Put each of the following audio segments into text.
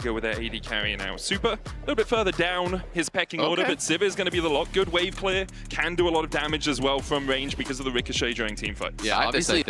go with their AD carry now. Super, a little bit further down his pecking order, but Civ is going to be the lock. Good wave clear, can do a lot of damage as well from range because of the ricochet during team fights. Yeah, obviously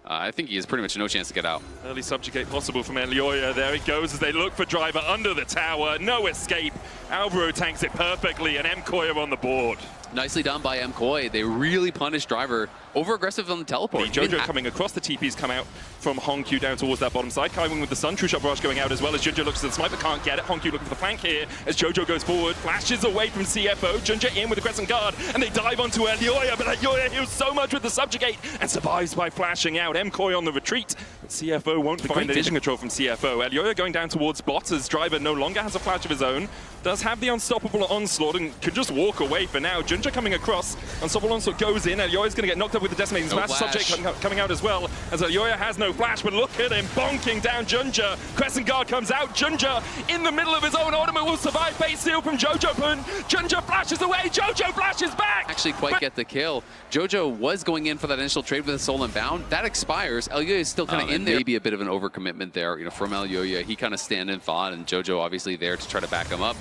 I think he has pretty much no chance to get out. Early subjugate possible from Elioya. There it goes as they look for Driver under the tower. No escape. Alvaro tanks it perfectly, and Mcoy are on the board. Nicely done by Mcoy. They really punished Driver. Over-aggressive on the teleport. Jojo coming across the TPs come out from Hongq down towards that bottom side. Kaiwing with the Sun True Shot Barrage going out as well as Junja looks at the sniper, can't get it. Hongq looking for the flank here as Jojo goes forward, flashes away from CFO. Junja in with the Crescent Guard, and they dive onto Elioya, but Elioya heals so much with the subjugate and survives by flashing out. Mcoy on the retreat, but CFO won't find the vision control from CFO. Elioya going down towards bot as Driver no longer has a flash of his own, does have the Unstoppable Onslaught and could just walk away for now. Junja coming across, Unstoppable Onslaught goes in, Elioya's going to get knocked up with the Decimating Smash. Subject coming out as well, as Elioya has no flash, but look at him bonking down Junja. Crescent Guard comes out, Junja in the middle of his own ultimate will survive. Face seal from Jojo, but Junja flashes away, Jojo flashes back! Actually quite get the kill. Jojo was going in for that initial trade with a Soul Unbound. That expires. Elioya is still kind of in there. Maybe a bit of an overcommitment there, from Elioya. He kind of stand and fought, and Jojo obviously there to try to back him up.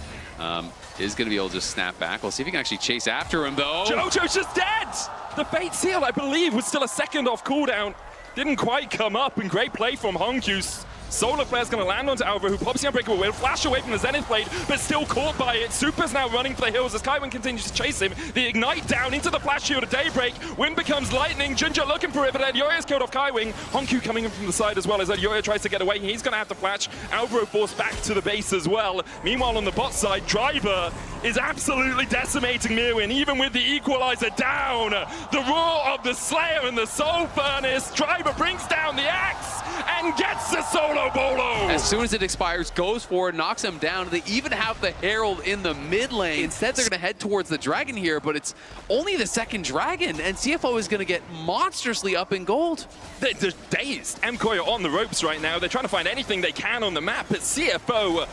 Is going to be able to just snap back. We'll see if he can actually chase after him, though. Jojo's just dead! The Fate Seal, I believe, was still a second off cooldown. Didn't quite come up, and great play from Hongq. Solar Flare's going to land onto Alvaro, who pops the Unbreakable Will, flash away from the Zenith Blade, but still caught by it. Super's now running for the hills as Kaiwing continues to chase him. The Ignite down into the Flash Shield of Daybreak. Wind becomes Lightning. Junja looking for it, but Elioya's killed off Kaiwing. Hongq coming in from the side as well as Elioya tries to get away. He's going to have to flash. Alvaro forced back to the base as well. Meanwhile, on the bot side, Driver is absolutely decimating Mirwin, even with the Equalizer down. The roar of the Slayer and the Soul Furnace. Driver brings down the axe and gets the solo bolo. As soon as it expires, goes forward, knocks him down. They even have the Herald in the mid lane. Instead, they're going to head towards the Dragon here, but it's only the second Dragon, and CFO is going to get monstrously up in gold. They're dazed. Mcoy are on the ropes right now. They're trying to find anything they can on the map, but CFO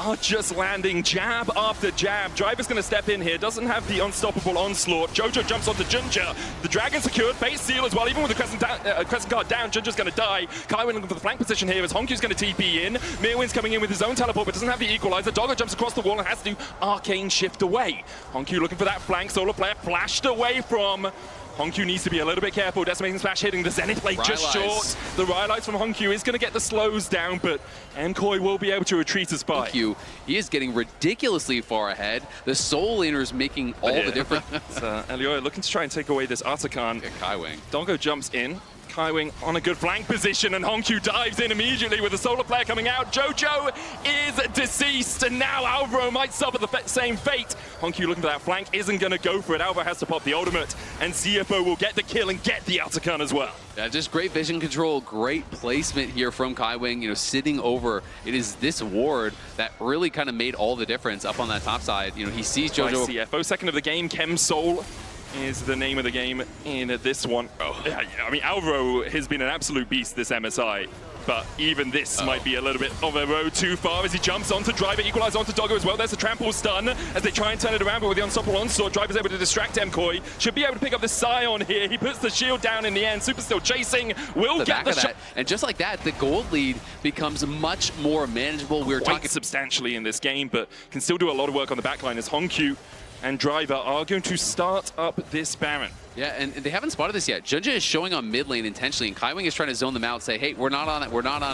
are just landing jab after jab. Driver's going to step in here, doesn't have the Unstoppable Onslaught. Jojo jumps onto Junja. The Dragon secured, base seal as well, even with the Crescent Guard down, Junja's going to die. Kaiwing looking for the flank position here as Hongq's going to TP in. Mirwin's coming in with his own teleport, but doesn't have the Equalizer. Doggo jumps across the wall and has to do Arcane Shift away. Hongq looking for that flank. Solar Player flashed away from. Hongq needs to be a little bit careful. Decimating Smash hitting the Zenith Blade just short. The Rhyolites from Hongq is going to get the slows down, but Mcoy will be able to retreat as by. Hongq, he is getting ridiculously far ahead. The Soul Laner's making all the difference. Elioya looking to try and take away this Atakan. Kaiwing. Doggo jumps in. Kaiwing on a good flank position, and Hongq dives in immediately with the Solar Player coming out. Jojo is deceased, and now Alvaro might suffer the same fate. Hongq looking for that flank, isn't going to go for it. Alvaro has to pop the ultimate, and CFO will get the kill and get the Atakan as well. Yeah, just great vision control, great placement here from Kaiwing, sitting over. It is this ward that really kind of made all the difference up on that top side. He sees Jojo. CFO, second of the game, Chem Soul is the name of the game in this one. I mean, Alvaro has been an absolute beast this MSI, but even this might be a little bit of a road too far as he jumps onto Driver, equalizes onto Doggo as well. There's a trample stun as they try and turn it around, but with the Unstoppable Onslaught, Driver's able to distract Mcoy. Should be able to pick up the Scion here. He puts the shield down in the end. Super still chasing. Will get the shot. And just like that, the gold lead becomes much more manageable. We're talking substantially in this game, but can still do a lot of work on the backline as Hongq and Driver are going to start up this Baron. Yeah, and they haven't spotted this yet. Junja is showing on mid lane intentionally, and Kaiwing is trying to zone them out, say, hey, we're not on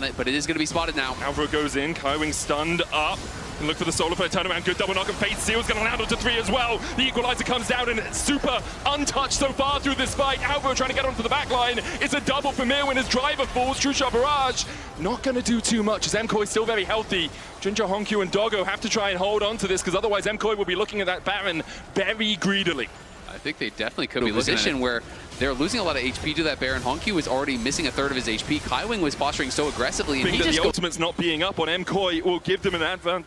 it, but it is going to be spotted now. Alvaro goes in, Kaiwing stunned up. And look for the Solar Flare turnaround, good double knock, and Fate Seal's going to land onto 3 as well. The Equalizer comes down, and it's Super untouched so far through this fight. Alvaro trying to get onto the back line. It's a double for Mirwin as Driver falls. True Shot Barrage not going to do too much as Mcoy is still very healthy. Junja, Hongq, and Doggo have to try and hold on to this because otherwise Mcoy will be looking at that Baron very greedily. I think they definitely could be in a position where they're losing a lot of HP to that Baron. Hongq was already missing a third of his HP. Kaiwing was posturing so aggressively, and the ultimate's not being up on Mcoy will give them an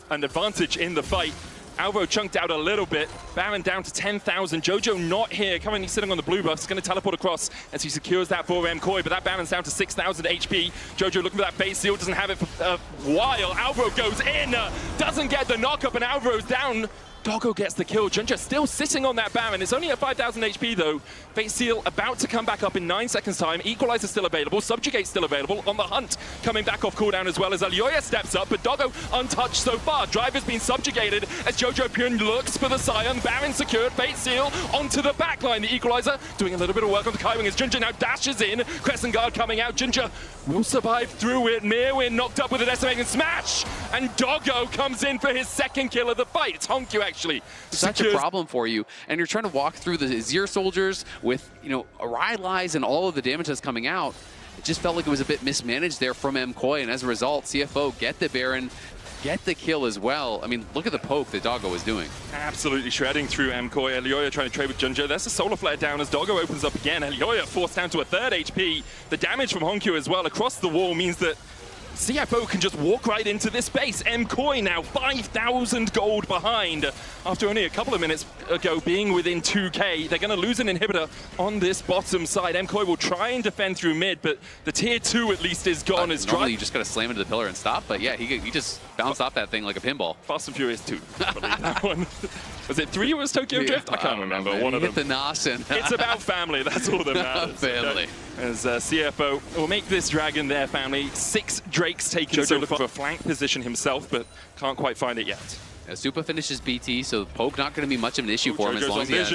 advantage in the fight. Alvaro chunked out a little bit. Baron down to 10,000. Jojo not here, currently sitting on the blue buff. He's going to teleport across as he secures that for Mcoy, but that Baron's down to 6,000 HP. Jojo looking for that base seal, doesn't have it for a while. Alvaro goes in, doesn't get the knock up, and Alvaro's down Doggo gets the kill. Junja still sitting on that Baron. It's only at 5,000 HP though. Fate Seal about to come back up in 9 seconds time. Equalizer still available. Subjugate still available. On the hunt, coming back off cooldown as well as Alioya steps up, but Doggo untouched so far. Driver's been subjugated as Jojo Pyun looks for the Scion. Baron secured. Fate Seal onto the backline. The Equalizer doing a little bit of work on the Kaiwing as Junja now dashes in. Crescent Guard coming out. Junja will survive through it. Mirwin knocked up with a decimating smash, and Doggo comes in for his second kill of the fight. It's Hongkyu actually. Such a problem for you, and you're trying to walk through the Azir soldiers with, Rylai's and all of the damage that's coming out. It just felt like it was a bit mismanaged there from Mcoy, and as a result, CFO get the Baron, get the kill as well. I mean, look at the poke that Doggo was doing. Absolutely shredding through Mcoy. Alioya trying to trade with Junja. There's a solar flare down as Doggo opens up again. Alioya forced down to a 3rd HP. The damage from Hongkyu as well across the wall means that CFO can just walk right into this base. Mcoy now 5,000 gold behind after only a couple of minutes ago being within 2k. They're going to lose an inhibitor on this bottom side. Mcoy will try and defend through mid, but the tier 2 at least is gone. Normally you just got to slam into the pillar and stop, but yeah, he just bounced off that thing like a pinball. Fast and Furious 2, I believe that one. Was it 3 was Tokyo Drift? I can't remember. One of them. Hit the Nossen. It's about family, that's all that matters. Family. Okay. As CFO will make this dragon their family. 6 Drakes taken so far for a flank position himself, but can't quite find it yet. Supa finishes BT, so poke not going to be much of an issue for him as long as he has.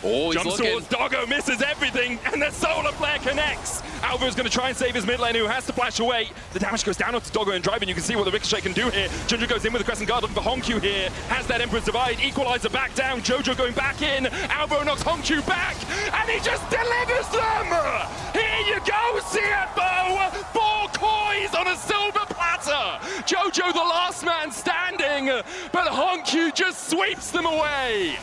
Oh, he's looking. Doggo misses everything, and the solar flare connects. Alva's going to try and save his mid lane, who has to flash away. The damage goes down onto Doggo and Drive, and you can see what the Ricochet can do here. Junja goes in with the Crescent Guard, looking for Hongkyu here. Has that Emperor's Divide. Equalizer back down. Jojo going back in. Alva knocks Hongkyu back, and he just delivers them. Here you go, CFO. 4 coins on a silver platter. Jojo the last man standing, but Hongkyu just sweeps them away.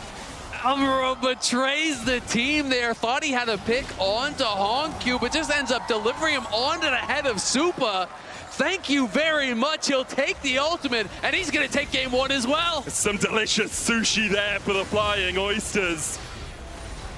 Alvaro betrays the team there. Thought he had a pick onto Hongkyu, but just ends up delivering him onto the head of Supa. Thank you very much. He'll take the ultimate, and he's going to take game 1 as well. Some delicious sushi there for the Flying Oysters.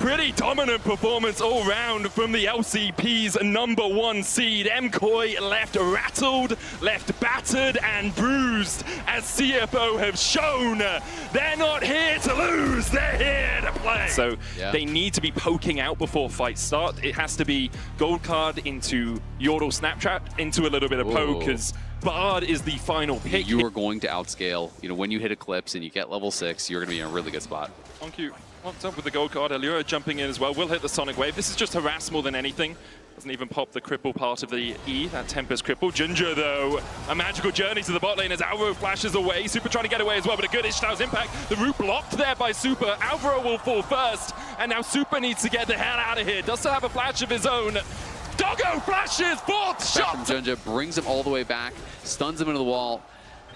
Pretty dominant performance all round from the LCP's #1 seed. Mcoy left rattled, left battered and bruised, as CFO have shown they're not here to lose, they're here to play. So they need to be poking out before fights start. It has to be gold card into Yordle Snapchat, into a little bit of poke, because Bard is the final pick. You are going to outscale. When you hit Eclipse and you get level 6, you're going to be in a really good spot. Hongkyu locked up with the gold card. Allura jumping in as well. Will hit the Sonic Wave. This is just harass more than anything. Doesn't even pop the cripple part of the E, that Tempest cripple. Junja, though, a magical journey to the bot lane as Alvaro flashes away. Super trying to get away as well, but a good Ishtar's impact. The root blocked there by Super. Alvaro will fall first, and now Super needs to get the hell out of here. Does still have a flash of his own. Doggo flashes, 4th shot! From Junja brings him all the way back, stuns him into the wall.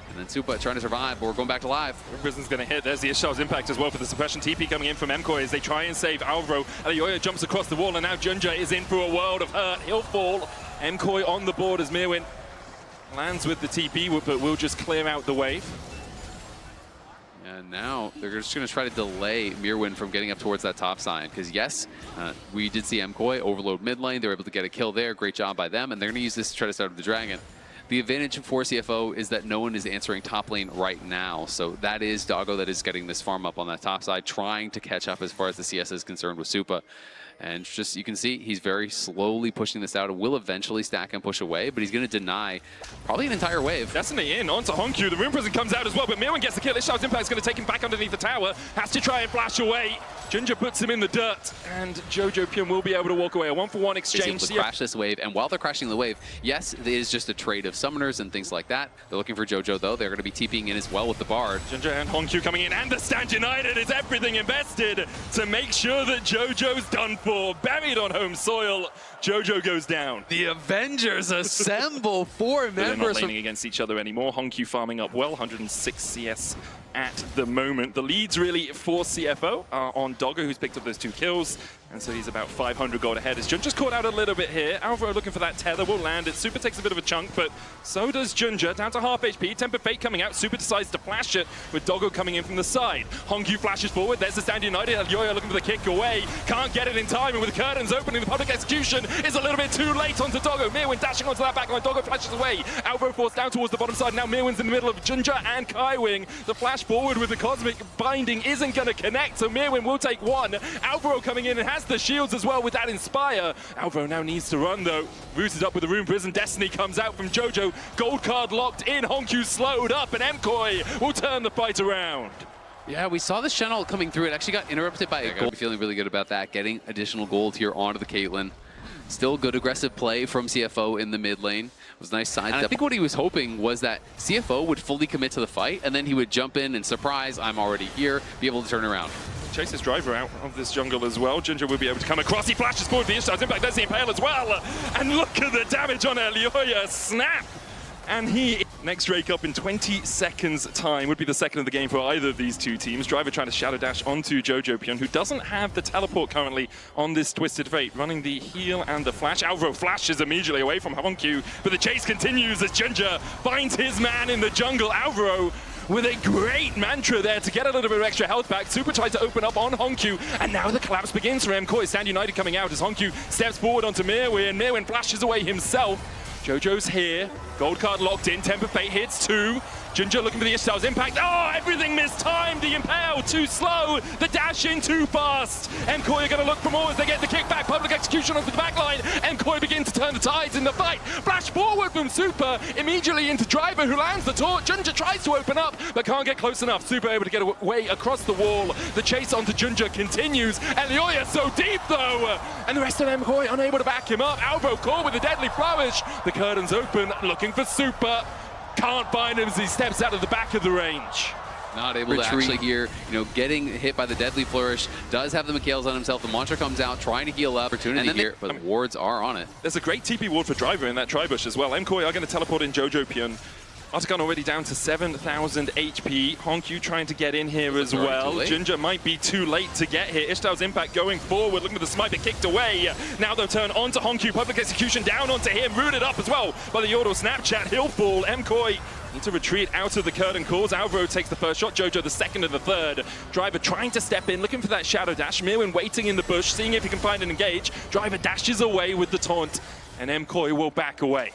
And then Supa trying to survive, but we're going back to live. Prison's going to hit. There's the Ishtar's impact as well for the suppression. TP coming in from Mcoy as they try and save Alvaro. Alioya jumps across the wall, and now Junja is in for a world of hurt. He'll fall. Mcoy on the board as Mirwin lands with the TP, but will just clear out the wave. And now they're just going to try to delay Mirwin from getting up towards that top side. Because yes, we did see Mcoy overload mid lane. They were able to get a kill there. Great job by them. And they're going to use this to try to start the dragon. The advantage for CFO is that no one is answering top lane right now. So that is Doggo that is getting this farm up on that top side, trying to catch up as far as the CS is concerned with Supa. And just, you can see, he's very slowly pushing this out and will eventually stack and push away, but he's going to deny probably an entire wave. Destiny in onto Hongkyu. The Rune Prison comes out as well, but Mirwin gets the kill. Ishtar's impact is going to take him back underneath the tower. Has to try and flash away. Junja puts him in the dirt, and Jojo Pyun will be able to walk away. A 1-for-1 exchange. He's able to crash this wave, and while they're crashing the wave, yes, it is just a trade of summoners and things like that. They're looking for Jojo, though. They're going to be TPing in as well with the Bard. Junja and Hongkyu coming in, and the Stand United is everything invested to make sure that Jojo's done for. Buried on home soil, Jojo goes down. The Avengers assemble 4 members. They're not laning against each other anymore. Hongkyu farming up well, 106 CS at the moment. The leads really for CFO are on Doggo, who's picked up those 2 kills. And so he's about 500 gold ahead. As Junja's caught out a little bit here. Alvaro looking for that tether, will land it. Super takes a bit of a chunk, but so does Junja. Down to half HP. Temper Fate coming out. Super decides to flash it with Doggo coming in from the side. Hongkyu flashes forward. There's the Stand United. Alioya looking for the kick away. Can't get it in time. Kaiwing with the curtains opening. The public execution is a little bit too late onto Doggo. Mirwin dashing onto that backline. Doggo flashes away. Alvaro forced down towards the bottom side. Now Mirwin's in the middle of Ginger and Kaiwing. The flash forward with the cosmic binding isn't going to connect, so Mirwin will take one. Alvaro coming in and has the shields as well with that Inspire. Alvaro now needs to run though. Rooted up with the Rune Prison. Destiny comes out from Jojo. Gold card locked in. Honku slowed up, and Mcoy will turn the fight around. Yeah, we saw the Channel coming through. It actually got interrupted by a gold. Feeling really good about that. Getting additional gold here onto the Caitlyn. Still good aggressive play from CFO in the mid lane. It was a nice side step. I think what he was hoping was that CFO would fully commit to the fight, and then he would jump in and surprise, I'm already here, be able to turn around. Chases driver out of this jungle as well. Ginger will be able to come across. He flashes forward for the Ishtar's impact. There's the Impale as well. And look at the damage on Elioya. Snap! And he, next Drake up in 20 seconds time, would be the second of the game for either of these two teams. Driver trying to shadow dash onto Jojo Pyun, who doesn't have the teleport currently on this Twisted Fate. Running the heal and the flash. Alvaro flashes immediately away from Honku, but the chase continues as Ginger finds his man in the jungle. Alvaro with a great mantra there to get a little bit of extra health back. Super tried to open up on Honku, and now the collapse begins for Mcoy. Stand United coming out as Honku steps forward onto Mirwin. Mirwin flashes away himself. Jojo's here. Gold card locked in. Temper Fate hits 2. Ginger looking for the Ishtar's impact. Oh, everything mistimed. The Impale too slow. The dash in too fast. Mcoy are going to look for more as they get the kickback. Public execution onto the backline. Mcoy begin to turn the tides in the fight. Flash forward from Super. Immediately into Driver, who lands the taunt. Ginger tries to open up, but can't get close enough. Super able to get away across the wall. The chase onto Ginger continues. Elioya so deep though. And the rest of Mcoy unable to back him up. Alvaro caught with a deadly flourish. The curtains open, looking for Super. Can't find him as he steps out of the back of the range. Not able to actually here, getting hit by the deadly flourish. Does have the Mikhails on himself. The Mantra comes out, trying to heal up. Opportunity here, but the wards are on it. There's a great TP ward for Driver in that Tribush as well. Mcoy are going to teleport in Jojo Pyun. Artican already down to 7,000 HP. Honku trying to get in here as well. Ginger might be too late to get here. Ishtar's impact going forward, looking for the smite, but kicked away. Now they'll turn onto Honku. Public execution down onto him. Rooted up as well by the Yordle Snapchat. He'll fall. Mcoy need to retreat out of the curtain calls. Alvaro takes the first shot. Jojo the second and the third. Driver trying to step in, looking for that shadow dash. Mirwin waiting in the bush, seeing if he can find an engage. Driver dashes away with the taunt, and Mcoy will back away.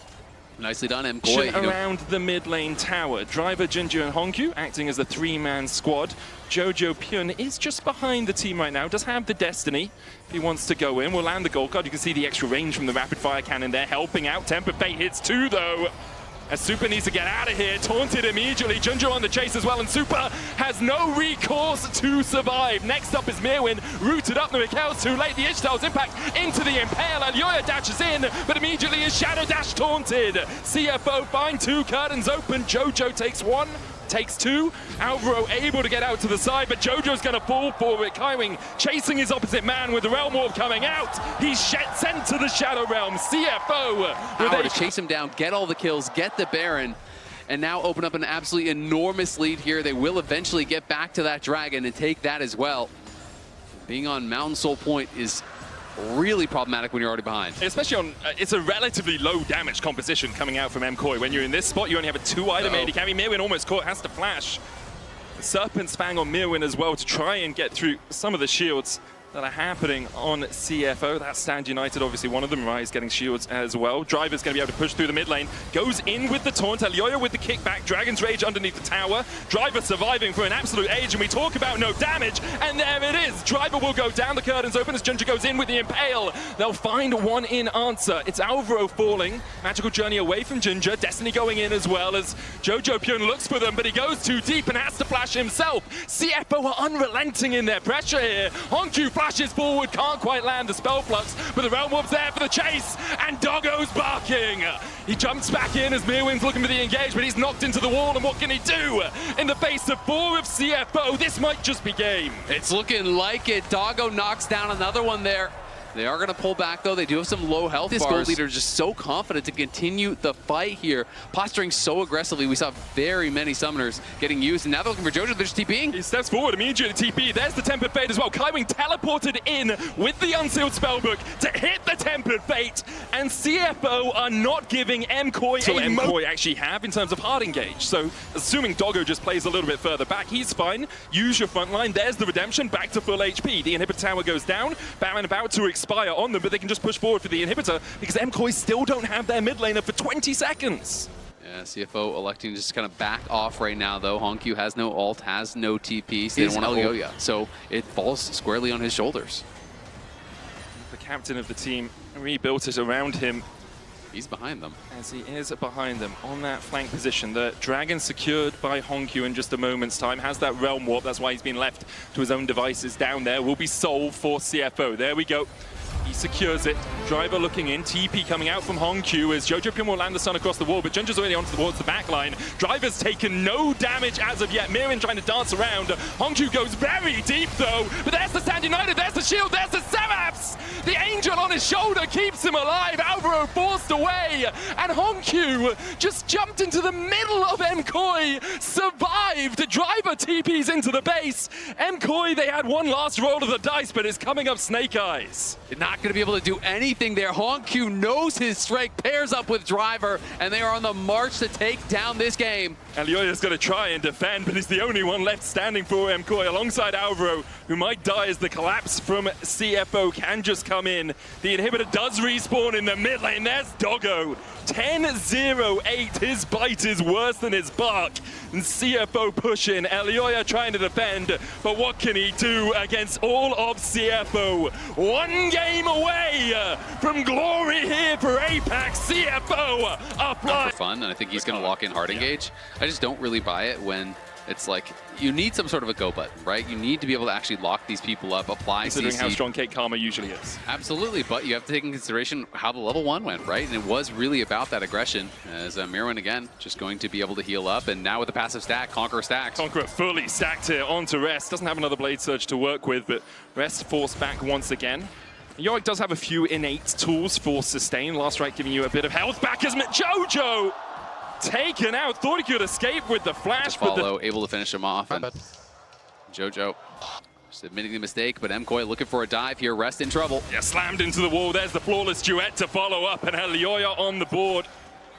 Nicely done, Mcoy. Around the mid lane tower. Driver, Ginger, and Honku acting as a 3-man squad. Jojo Pyun is just behind the team right now. Does have the Destiny. If he wants to go in, will land the gold card. You can see the extra range from the rapid fire cannon there, helping out. Temper Fate hits 2 though. As Super needs to get out of here, taunted immediately. Ginger on the chase as well, and Super has no recourse to survive. Next up is Mirwin, rooted up. The Mikhail's too late. The Ishtar's impact into the Impale. Elioya dashes in, but immediately is Shadow Dash taunted. CFO find 2, curtains open. Jojo takes 1. Takes 2. Alvaro able to get out to the side, but Jojo's going to fall for it. Kaiwing chasing his opposite man with the Realm Orb coming out. He's sent to the Shadow Realm. CFO power to chase him down, get all the kills, get the Baron, and now open up an absolutely enormous lead here. They will eventually get back to that Dragon and take that as well. Being on Mountain Soul Point is really problematic when you're already behind. Especially on, it's a relatively low damage composition coming out from Mcoy. When you're in this spot, you only have a 2-item AD carry. Mirwin almost caught, has to flash. Serpent's Fang on Mirwin as well to try and get through some of the shields that are happening on CFO. That's Stand United, obviously one of them. Rise getting shields as well. Driver's going to be able to push through the mid lane. Goes in with the taunt. Elioya with the kickback. Dragon's Rage underneath the tower. Driver surviving for an absolute age, and we talk about no damage, and there it is. Driver will go down. The curtains open as Ginger goes in with the Impale. They'll find one in answer. It's Alvaro falling. Magical Journey away from Ginger. Destiny going in as well as Jojo Pyun looks for them, but he goes too deep and has to flash himself. CFO are unrelenting in their pressure here. Honku flashes forward, can't quite land the spell flux, but the Realm Orb's there for the chase, and Doggo's barking. He jumps back in as Mirwin's looking for the engage, but he's knocked into the wall, and what can he do? In the face of 4 of CFO, this might just be game. It's looking like it. Doggo knocks down another one there. They are going to pull back, though. They do have some low health bars. This gold leader is just so confident to continue the fight here, posturing so aggressively. We saw very many summoners getting used, and now they're looking for Jojo. They're just TPing. He steps forward, immediately TP. There's the Tempered Fate as well. Kaiwing teleported in with the Unsealed Spellbook to hit the Tempered Fate, and CFO are not giving Mcoy so Mcoy actually have in terms of hard engage. So assuming Doggo just plays a little bit further back, he's fine. Use your front line. There's the redemption, back to full HP. The inhibitor tower goes down. Baron about to expire on them, but they can just push forward for the inhibitor because Mcoy still don't have their mid laner for 20 seconds. Yeah, CFO electing to just kind of back off right now, though. Hongq has no ult, has no TP, so they don't want to Elioya. So it falls squarely on his shoulders. The captain of the team rebuilt it around him. He's behind them. As he is behind them on that flank position. The Dragon secured by Hongq in just a moment's time. Has that Realm Warp. That's why he's been left to his own devices down there. Will be sold for CFO. There we go. He secures it. Driver looking in. TP coming out from Hongq as Jojo Pin will land the stun across the wall, but Junja's already towards the back line. Driver's taken no damage as of yet. Mirin trying to dance around. Hongq goes very deep though, but there's the Stand United, there's the shield, there's the Seraphs! The angel on his shoulder keeps him alive. Alvaro forced away, and Hongq just jumped into the middle of Mcoy, survived. Driver TPs into the base. Mcoy, they had one last roll of the dice, but it's coming up Snake Eyes. Not going to be able to do anything there. Hongq knows his strike, pairs up with Driver, and they are on the march to take down this game. Elioya's going to try and defend, but he's the only one left standing for Mcoy alongside Alvaro, who might die as the collapse from CFO can just come in. The inhibitor does respawn in the mid lane. There's Doggo. 10-0-8. His bite is worse than his bark. And CFO pushing. Elioya trying to defend, but what can he do against all of CFO? One game away from glory here for Apex. CFO apply. For fun, and I think he's going to lock in hard engage. I just don't really buy it when it's like, you need some sort of a go button, right? You need to be able to actually lock these people up, apply considering CC. How strong Kate Karma usually is. Absolutely, but you have to take into consideration how the level 1 went, right? And it was really about that aggression, as Mirwin, again, just going to be able to heal up, and now with the passive stack, Conqueror stacks. Conqueror fully stacked here onto Rest. Doesn't have another Blade Surge to work with, but Rest forced back once again. Yorick does have a few innate tools for sustain. Last right giving you a bit of health back as Jojo taken out. Thought he could escape with the flash, but the able to finish him off. And Jojo just admitting the mistake, but Mcoy looking for a dive here. Rest in trouble. Yeah, slammed into the wall. There's the flawless duet to follow up, and Elioya on the board.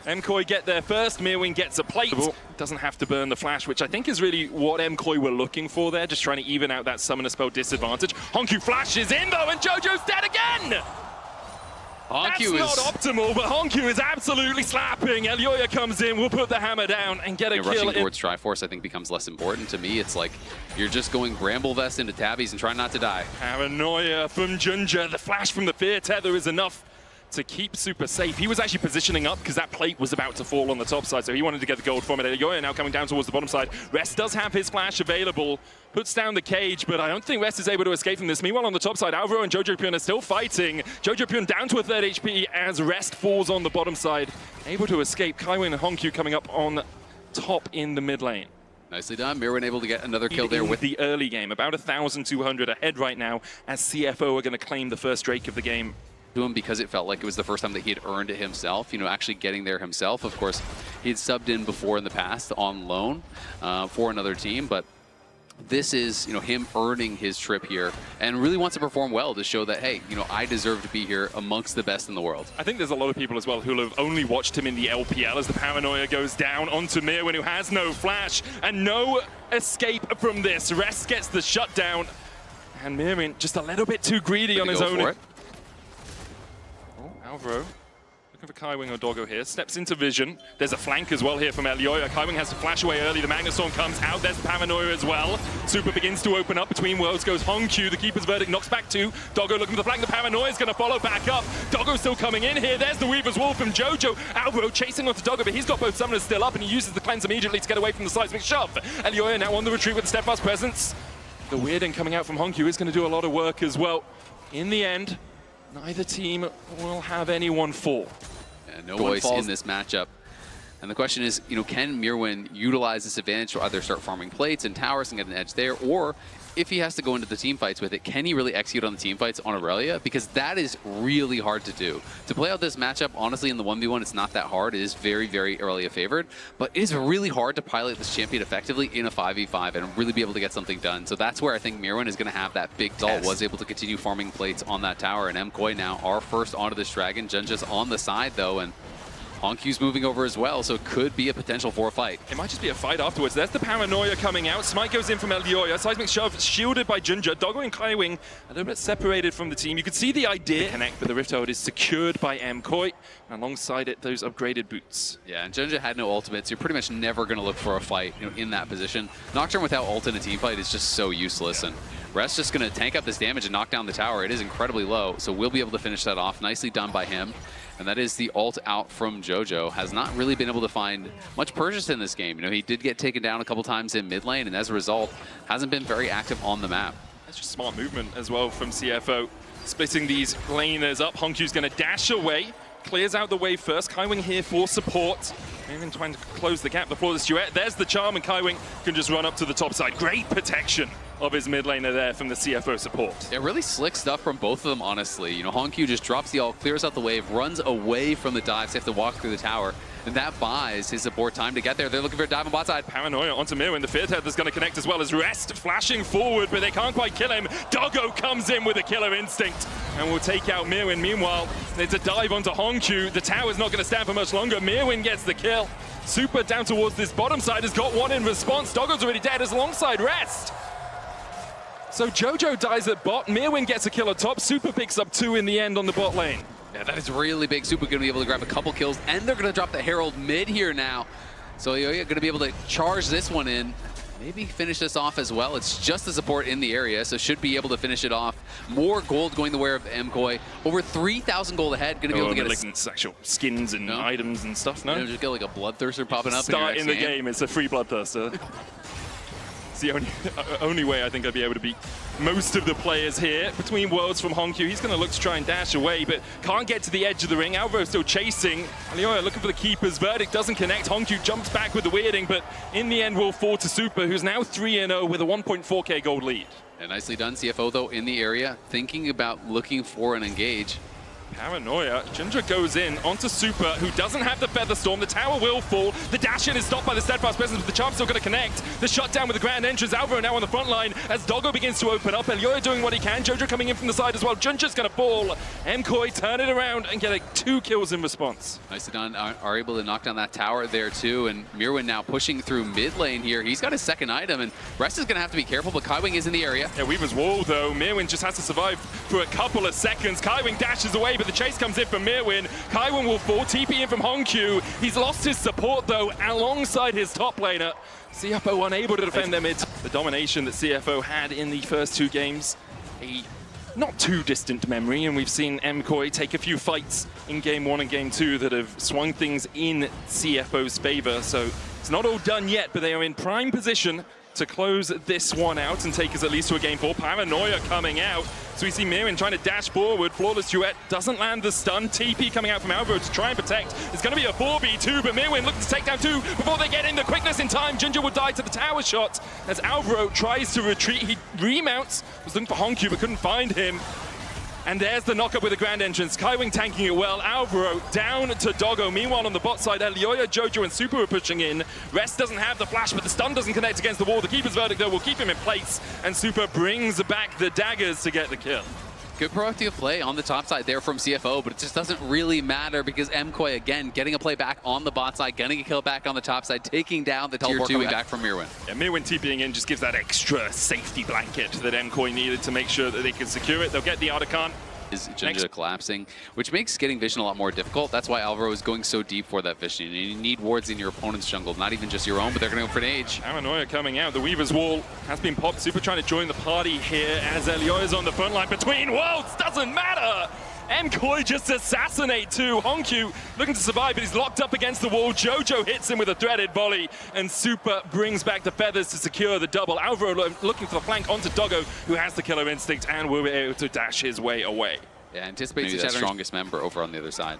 Mcoy get there first. Mirwin gets a plate. Doesn't have to burn the flash, which I think is really what Mcoy were looking for there, just trying to even out that summoner spell disadvantage. Hongq flashes in though, and Jojo's dead again! That's not optimal, but Hongq is absolutely slapping. Elioya comes in, will put the hammer down and get a kill. Rushing towards Triforce, I think, becomes less important. To me, it's like you're just going Bramble Vest into Tabbies and trying not to die. Paranoia from Junja. The flash from the Fear Tether is enough to keep super safe. He was actually positioning up because that plate was about to fall on the top side, so he wanted to get the gold from it. Elioya now coming down towards the bottom side. Rest does have his flash available, puts down the cage, but I don't think Rest is able to escape from this. Meanwhile, on the top side, Alvaro and Jojo Pyun are still fighting. Jojo Pyun down to a 3rd HP as Rest falls on the bottom side. Able to escape. Kaiwin and Hongq coming up on top in the mid lane. Nicely done. Mirwin able to get another kill there with the early game. About 1,200 ahead right now as CFO are going to claim the first Drake of the game. To him because it felt like it was the first time that he had earned it himself, you know, actually getting there himself. Of course, he'd subbed in before in the past on loan for another team, but this is, you know, him earning his trip here and really wants to perform well to show that, hey, you know, I deserve to be here amongst the best in the world. I think there's a lot of people as well who have only watched him in the LPL as the Paranoia goes down onto Mirwin, who has no flash and no escape from this. Rest gets the shutdown, and Mirwin just a little bit too greedy on his own. Alvaro, looking for Kaiwing or Doggo here, steps into vision. There's a flank as well here from Elioya. Kaiwing has to flash away early. The Magnustorm comes out. There's Paranoia as well. Super begins to open up. Between worlds goes Hongq. The Keeper's Verdict knocks back 2. Doggo looking for the flank. The Paranoia is going to follow back up. Doggo still coming in here. There's the Weaver's Wall from Jojo. Alvaro chasing onto Doggo, but he's got both summoners still up, and he uses the cleanse immediately to get away from the seismic shove. Elioya now on the retreat with the Steadfast Presence. The Weirding coming out from Hongq is going to do a lot of work as well. In the end, neither team will have anyone fall. Yeah, no voice in this matchup. And the question is, can Mirwin utilize this advantage to either start farming plates and towers and get an edge there, or if he has to go into the team fights with it, can he really execute on the team fights on Aurelia? Because that is really hard to do. To play out this matchup, honestly, in the 1v1, it's not that hard. It is very, very Aurelia favored, but it is really hard to pilot this champion effectively in a 5v5 and really be able to get something done. So that's where I think Mirwin is going to have that big result. Was able to continue farming plates on that tower, and Mcoy now are first onto this dragon. Junja's on the side, though, and Honkyu's moving over as well, so it could be a potential for a fight. It might just be a fight afterwards. There's the paranoia coming out. Smite goes in from Elioya. Seismic shove shielded by Junja. Doggo and Kaiwing a little bit separated from the team. You could see the idea to connect, but the Rift Herald is secured by Mcoy. Alongside it, those upgraded boots. Yeah, and Junja had no ultimate, so you're pretty much never going to look for a fight in that position. Nocturne without ult in a team fight is just so useless, and Rest's just going to tank up this damage and knock down the tower. It is incredibly low, so we'll be able to finish that off. Nicely done by him. And that is the ult out from Jojo. Has not really been able to find much purchase in this game. He did get taken down a couple times in mid lane, and as a result, hasn't been very active on the map. That's just smart movement as well from CFO. Splitting these laners up. Honkyu's going to dash away. Clears out the wave first. Kaiwing here for support. Even trying to close the gap before this duet. There's the charm, and Kaiwing can just run up to the top side. Great protection of his mid laner there from the CFO support. Yeah, really slick stuff from both of them, honestly. Honkyu just drops the ult, clears out the wave, runs away from the dives. They have to walk through the tower, and that buys his support time to get there. They're looking for a dive on bot side. Paranoia onto Mirwin. The Fear Tether's going to connect as well as Rest flashing forward, but they can't quite kill him. Doggo comes in with a killer instinct and will take out Mirwin. Meanwhile, it's a dive onto Honkyu. The tower's not going to stand for much longer. Mirwin gets the kill. Super down towards this bottom side has got one in response. Doggo's already dead as alongside Rest. So Jojo dies at bot. Mirwin gets a kill at top. Super picks up 2 in the end on the bot lane. Yeah, that is really big. Super going to be able to grab a couple kills, and they're going to drop the Herald mid here now. So you're going to be able to charge this one in. Maybe finish this off as well. It's just the support in the area, so should be able to finish it off. More gold going the way of Mcoy. Over 3,000 gold ahead. Going to be able to get like actual skins and items and stuff. No, just get like a bloodthirster popping up. Start in the game. It's a free bloodthirster. It's the only way I think I'd be able to beat most of the players here. Between worlds from Honkyu, he's going to look to try and dash away, but can't get to the edge of the ring. Alvaro still chasing. Alioya looking for the keeper's verdict, doesn't connect. Honkyu jumps back with the weirding, but in the end will fall to Super, who's now 3-0 with a 1.4k gold lead. Yeah, nicely done. CFO, though, in the area, thinking about looking for an engage. Paranoia. Ginger goes in onto Super, who doesn't have the Feather Storm. The tower will fall. The dash in is stopped by the Steadfast Presence, but the Charm's still going to connect. The shutdown with the Grand Entrance. Alvaro now on the front line as Doggo begins to open up. Elioya doing what he can. Jojo coming in from the side as well. Ginger's going to fall. Mcoy turn it around and get 2 kills in response. Nicely done. Are able to knock down that tower there too. And Mirwin now pushing through mid lane here. He's got his second item, and Rest is going to have to be careful, but Kaiwing is in the area. Yeah, Weaver's Wall though. Mirwin just has to survive for a couple of seconds. Kaiwing dashes away, but the chase comes in from Mirwin. Kaiwing will fall. TP in from Honkyu. He's lost his support though alongside his top laner. CFO unable to defend their mid. The domination that CFO had in the first 2 games, a not too distant memory, and we've seen Mcoy take a few fights in game 1 and game 2 that have swung things in CFO's favor. So it's not all done yet, but they are in prime position to close this one out and take us at least to a game 4. Paranoia coming out. So we see Mirwin trying to dash forward. Flawless duet doesn't land the stun. TP coming out from Alvaro to try and protect. It's going to be a 4v2, but Mirwin looking to take down 2 before they get in. The quickness in time. Ginger will die to the tower shot as Alvaro tries to retreat. He remounts. Was looking for Honkyu but couldn't find him. And there's the knockup with the Grand Entrance. Kaiwing tanking it well. Alvaro down to Doggo. Meanwhile, on the bot side, Elioya, Jojo, and Super are pushing in. Rest doesn't have the flash, but the stun doesn't connect against the wall. The keeper's verdict, though, will keep him in place. And Super brings back the daggers to get the kill. Good proactive play on the top side there from CFO, but it just doesn't really matter because Mcoy, again, getting a play back on the bot side, getting a kill back on the top side, taking down the tier 2 back from Mirwin. Yeah, Mirwin TPing in just gives that extra safety blanket that Mcoy needed to make sure that they can secure it. They'll get the Artican. Is Ginger collapsing, which makes getting vision a lot more difficult. That's why Alvaro is going so deep for that vision. You need wards in your opponent's jungle, not even just your own, but they're going to go for an age. Paranoia coming out. The Weaver's Wall has been popped. Super trying to join the party here as Elioya's on the front line. Between worlds, doesn't matter. Mcoy just assassinate too. Honkyu looking to survive, but he's locked up against the wall. Jojo hits him with a threaded volley, and Super brings back the feathers to secure the double. Alvaro looking for the flank onto Doggo, who has the killer instinct and will be able to dash his way away. Yeah, anticipates the strongest member over on the other side.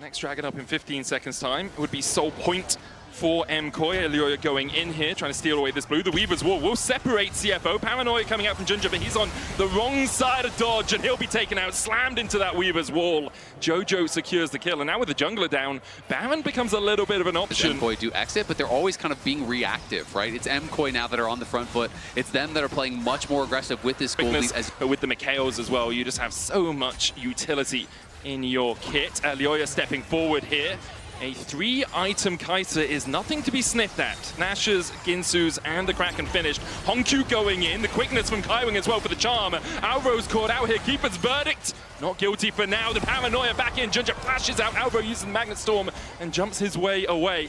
Next dragon up in 15 seconds time. It would be sole point for Mcoy. Elioya going in here, trying to steal away this blue. The Weaver's Wall will separate CFO. Paranoia coming out from Ginger, but he's on the wrong side of dodge, and he'll be taken out, slammed into that Weaver's Wall. Jojo secures the kill, and now with the jungler down, Baron becomes a little bit of an option. Mcoy do exit, but they're always kind of being reactive, right? It's Mcoy now that are on the front foot. It's them that are playing much more aggressive with this gold lead. But with the Mcoys as well, you just have so much utility in your kit. Elioya stepping forward here. A 3-item Kai'Sa is nothing to be sniffed at. Nash's, Ginsu's, and the Kraken finished. Hongkyu going in. The quickness from Kaiwing as well for the charm. Alro's caught out here. Keeper's verdict. Not guilty for now. The Paranoia back in. Ginger flashes out. Alro using Magnet Storm and jumps his way away.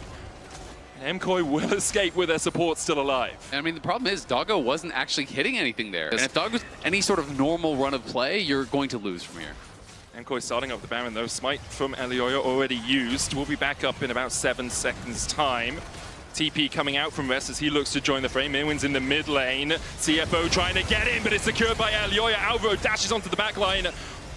And Mcoy will escape with their support still alive. I mean, the problem is Doggo wasn't actually hitting anything there. And if Doggo's any sort of normal run of play, you're going to lose from here. Mcoy starting off the Baron though. Smite from Elioya already used. We'll be back up in about 7 seconds time. TP coming out from Rest as he looks to join the frame. Mirwin's in the mid lane. CFO trying to get in, but it's secured by Elioya. Alvaro dashes onto the back line.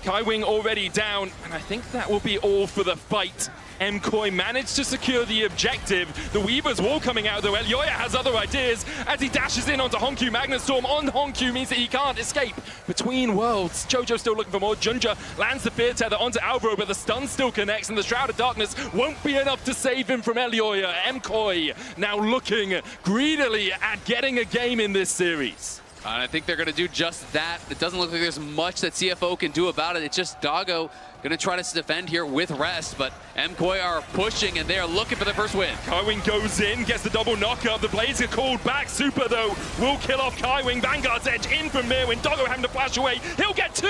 Kaiwing already down, and I think that will be all for the fight. Mcoy managed to secure the objective. The Weaver's Wall coming out though. Elioya has other ideas as he dashes in onto Hongkyu. Magnet Storm on Hongkyu means that he can't escape between worlds. Jojo still looking for more. Junja lands the Fear Tether onto Alvaro, but the stun still connects, and the Shroud of Darkness won't be enough to save him from Elioya. Mcoy now looking greedily at getting a game in this series. And I think they're going to do just that. It doesn't look like there's much that CFO can do about it. It's just Doggo going to try to defend here with Rest, but Mcoy are pushing, and they are looking for the first win. Kaiwing goes in, gets the double knockup. The blades are called back. Super, though, will kill off Kaiwing. Vanguard's edge in from Mirwin. Doggo having to flash away. He'll get 2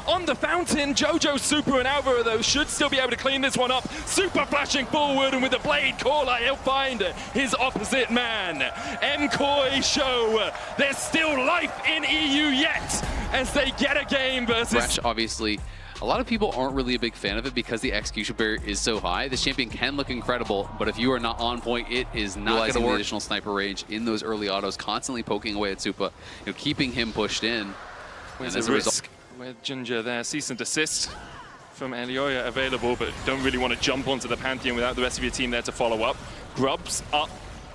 on the fountain. Jojo, Super, and Alvaro, though, should still be able to clean this one up. Super flashing forward, and with the blade caller, he'll find his opposite man. Mcoy show there's still life in EU yet as they get a game versus... Fresh, obviously. A lot of people aren't really a big fan of it because the execution barrier is so high. This champion can look incredible, but if you are not on point, it is not going to work. Additional sniper range in those early autos, constantly poking away at Supa, keeping him pushed in. And as a result, with Ginger there, cease and desist from Elioya available, but don't really want to jump onto the Pantheon without the rest of your team there to follow up. Grubs up.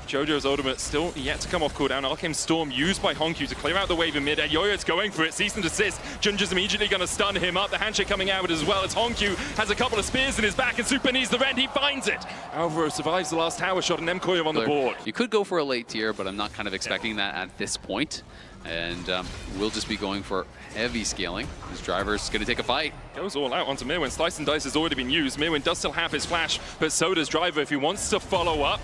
Jojo's ultimate still yet to come off cooldown. Arcane Storm used by Hongkyu to clear out the wave in mid. Elioya's going for it. Cease and desist. Ginger's immediately going to stun him up. The handshake coming out as well as Hongkyu has a couple of spears in his back, and Super needs the rend. He finds it. Alvaro survives the last tower shot, and Mcoy on the board. You could go for a late tier, but I'm not kind of expecting that at this point. And we'll just be going for heavy scaling. His driver's going to take a fight. Goes all out onto Mirwin. Slice and Dice has already been used. Mirwin does still have his flash, but so does Driver if he wants to follow up.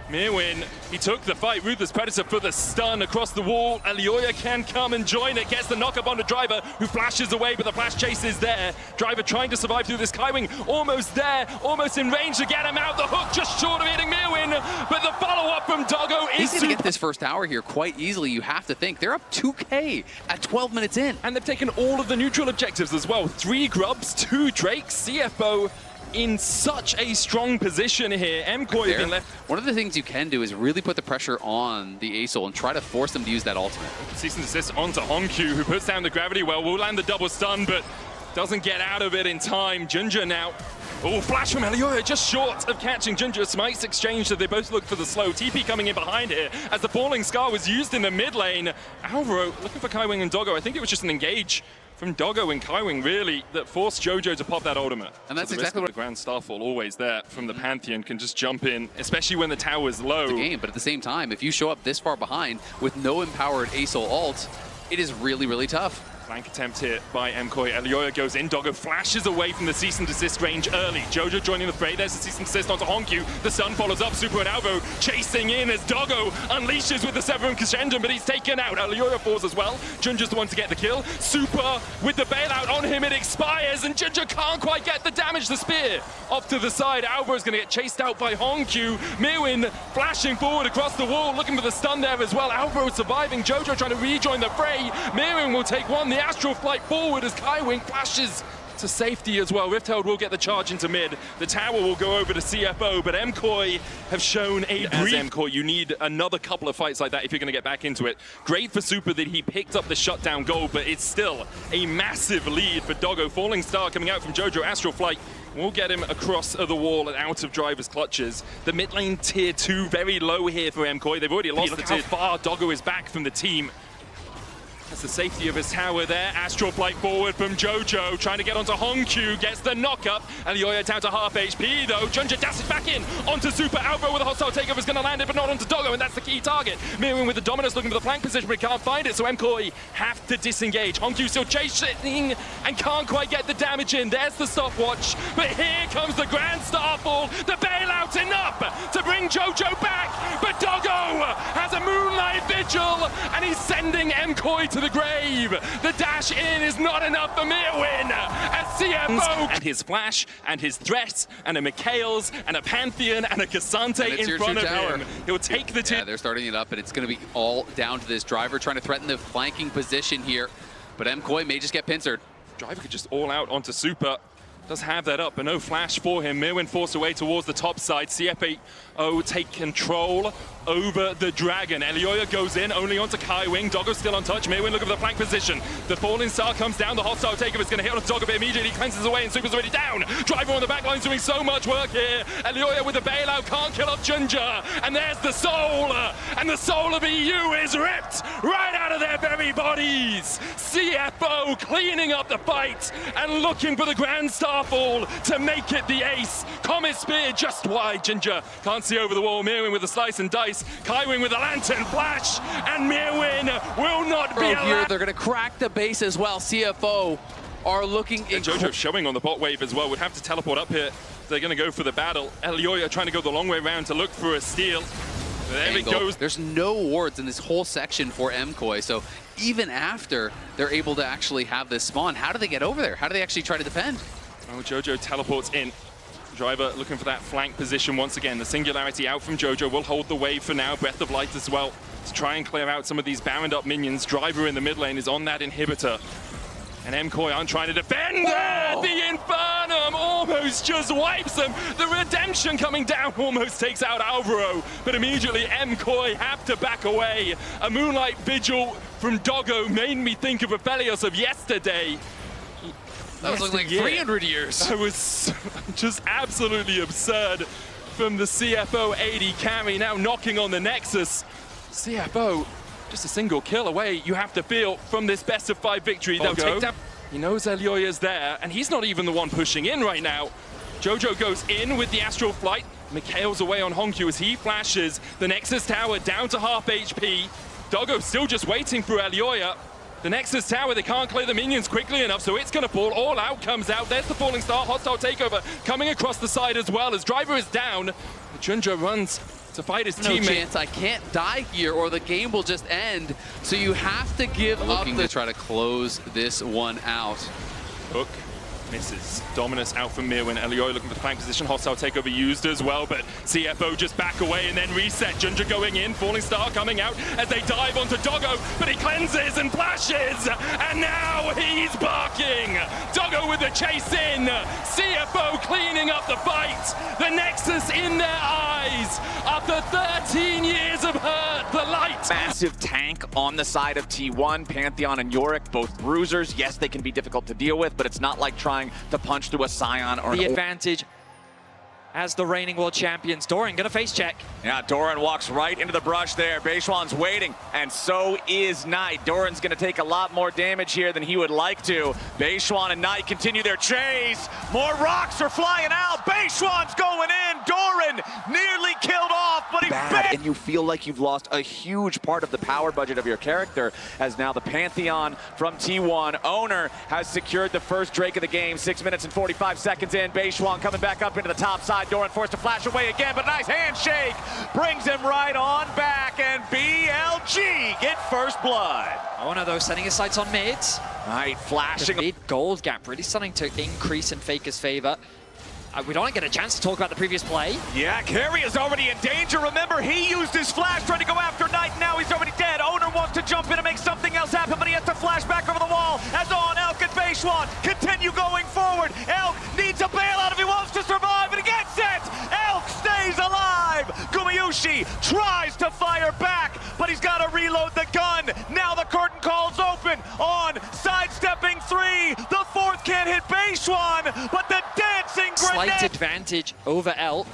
Mirwin, he took the fight. Ruthless Predator for the stun across the wall. Elioya can come and join it. Gets the knock-up on the Driver, who flashes away, but the flash chase is there. Driver trying to survive through this. Kaiwing almost there, almost in range to get him out. The hook just short of hitting Mirwin, but the follow-up from Doggo is... He's going to get this first tower here quite easily, you have to think. They're up 2K at 12 minutes in. And they've taken all of the neutral objectives as well. 3 Grubs, 2 Drakes, CFO in such a strong position here. Mcoy being left. One of the things you can do is really put the pressure on the Asol and try to force them to use that ultimate. Cease and desist onto Hongkyu, who puts down the gravity well. Will land the double stun, but doesn't get out of it in time. Ginger now. Oh, flash from Elioya, just short of catching Ginger. Smites exchanged, so they both look for the slow. TP coming in behind here as the Falling Scar was used in the mid lane. Alvaro looking for Kaiwing and Doggo. I think it was just an engage from Doggo and Kaiwing, really, that forced Jojo to pop that ultimate. And that's exactly what the Grand Starfall always there from the Pantheon can just jump in, especially when the tower's low. The game, but at the same time, if you show up this far behind with no empowered Asol ult, it is really, really tough. Flank attempt here by Mcoy. Elioya goes in. Doggo flashes away from the cease and desist range early. Jojo joining the fray. There's the cease and desist onto Hongkyu. The sun follows up. Super and Alvo chasing in as Doggo unleashes with the Severum Crescendum, but he's taken out. Elioya falls as well. Ginger's the one to get the kill. Super with the bailout on him. It expires, and Ginger can't quite get the damage. The spear off to the side. Alvo's going to get chased out by Hongkyu. Mirwin flashing forward across the wall, looking for the stun there as well. Alvo surviving. Jojo trying to rejoin the fray. Mirwin will take one. The Astral Flight forward as Kaiwing flashes to safety as well. Riftheld will get the charge into mid. The tower will go over to CFO, but Mcoy have shown a brief... As Mcoy, you need another couple of fights like that if you're going to get back into it. Great for Super that he picked up the shutdown goal, but it's still a massive lead for Doggo. Falling Star coming out from Jojo. Astral Flight will get him across the wall and out of Driver's clutches. The mid lane tier 2 very low here for Mcoy. They've already lost. Look how far Doggo is back from the team. That's the safety of his tower there. Astral Flight forward from Jojo, trying to get onto Hongq, gets the knock-up. Elioya down to half HP though. Junja dashes back in onto Super. Alvo with a hostile takeover is going to land it, but not onto Doggo, and that's the key target. Mirroring with the Dominus looking for the flank position, but he can't find it, so Mcoy have to disengage. Hongq still chasing and can't quite get the damage in. There's the stopwatch, but here comes the Grand Starfall. The bailout enough to bring Jojo back, but Doggo has a Moonlight Vigil, and he's sending Mcoy to the grave. The dash in is not enough for Mirwin as CFO. And his flash and his threat and a Mikhails and a Pantheon and a Cassante in front of him. He'll take the two. Yeah, they're starting it up, and it's going to be all down to this Driver trying to threaten the flanking position here. But Mcoy may just get pincered. Driver could just all out onto Super. Does have that up, but no flash for him. Mirwin forced away towards the top side. CFAO take control over the Dragon. Elioya goes in, only onto Kaiwing. Doggo's still untouched. Mirwin looking for the flank position. The Falling Star comes down. The hostile takeover is going to hit on Doggo, but immediately cleanses away, and Super's already down. Driver on the back line doing so much work here. Elioya with the bailout can't kill off Junja. And there's the soul. And the soul of EU is ripped right out of their very bodies. CFO cleaning up the fight and looking for the Grand Starfall to make it the ace. Comet Spear just wide. Junja can't see over the wall. Mirwin with the slice and dice. Kaiwing with the lantern flash, and Mirwin will not be allowed. Here, they're going to crack the base as well. CFO are looking... And Jojo showing on the bot wave as well. Would have to teleport up here. They're going to go for the battle. Elioya trying to go the long way around to look for a steal. There it goes. There's no wards in this whole section for Mcoy, so even after they're able to actually have this spawn, how do they get over there? How do they actually try to defend? Oh, Jojo teleports in. Driver looking for that flank position once again. The Singularity out from Jojo will hold the wave for now. Breath of Light as well to try and clear out some of these bound up minions. Driver in the mid lane is on that inhibitor. And Mcoy aren't trying to defend there. The Infernum almost just wipes them. The Redemption coming down almost takes out Alvaro. But immediately Mcoy have to back away. A Moonlight Vigil from Doggo made me think of Aphelios of yesterday. That was looking like 300 years. That was just absolutely absurd from the CFO AD carry, now knocking on the Nexus. CFO, just a single kill away, you have to feel, from this best of 5 victory. They'll take down. He knows Elioya's there, and he's not even the one pushing in right now. Jojo goes in with the Astral Flight. Mikhail's away on Hongq as he flashes. The Nexus Tower down to half HP. Doggo still just waiting for Elioya. The Nexus Tower, they can't clear the minions quickly enough, so it's going to fall. All out comes out. There's the Falling Star. Hostile takeover coming across the side as well as Driver is down. Junja runs to fight his teammate. No chance. I can't die here or the game will just end. So you have to give up. Looking to try to close this one out. Hook misses. Dominus out from Mirwin. Elioya looking for the flank position. Hostile takeover used as well, but CFO just back away and then reset. Junja going in. Falling Star coming out as they dive onto Doggo, but he cleanses and flashes, and now he's barking. Doggo with the chase in. CFO cleaning up the fight. The Nexus in their eyes. After 13 years of hurt, the light. Massive tank on the side of T1. Pantheon and Yorick, both bruisers. Yes, they can be difficult to deal with, but it's not like trying to punch through a Scion or the advantage as the reigning world champions. Doran gonna face check. Yeah, Doran walks right into the brush there. Beishuan's waiting, and so is Knight. Doran's gonna take a lot more damage here than he would like to. Beishuan and Knight continue their chase. More rocks are flying out. Beishuan's going in. Doran nearly killed off, but he's bad. And you feel like you've lost a huge part of the power budget of your character, as now the Pantheon from T1 owner has secured the first Drake of the game. 6 minutes and 45 seconds in. Beishuan coming back up into the top side. Doran forced to flash away again, but a nice handshake brings him right on back, and BLG get first blood. Oh no, though, setting his sights on mid. Right, flashing. The mid gold gap really starting to increase in Faker's favor. We don't get a chance to talk about the previous play. Yeah, Carey is already in danger. Remember, he used his flash trying to go after Knight. Now he's already dead. Owner wants to jump in and make something else happen, but he has to flash back over the wall as On Elk and Beishuan continue going forward. reload the gun. Now the curtain calls open on sidestepping 3. The 4th can't hit Beishwan, but the dancing grenade. Slight advantage over Elk.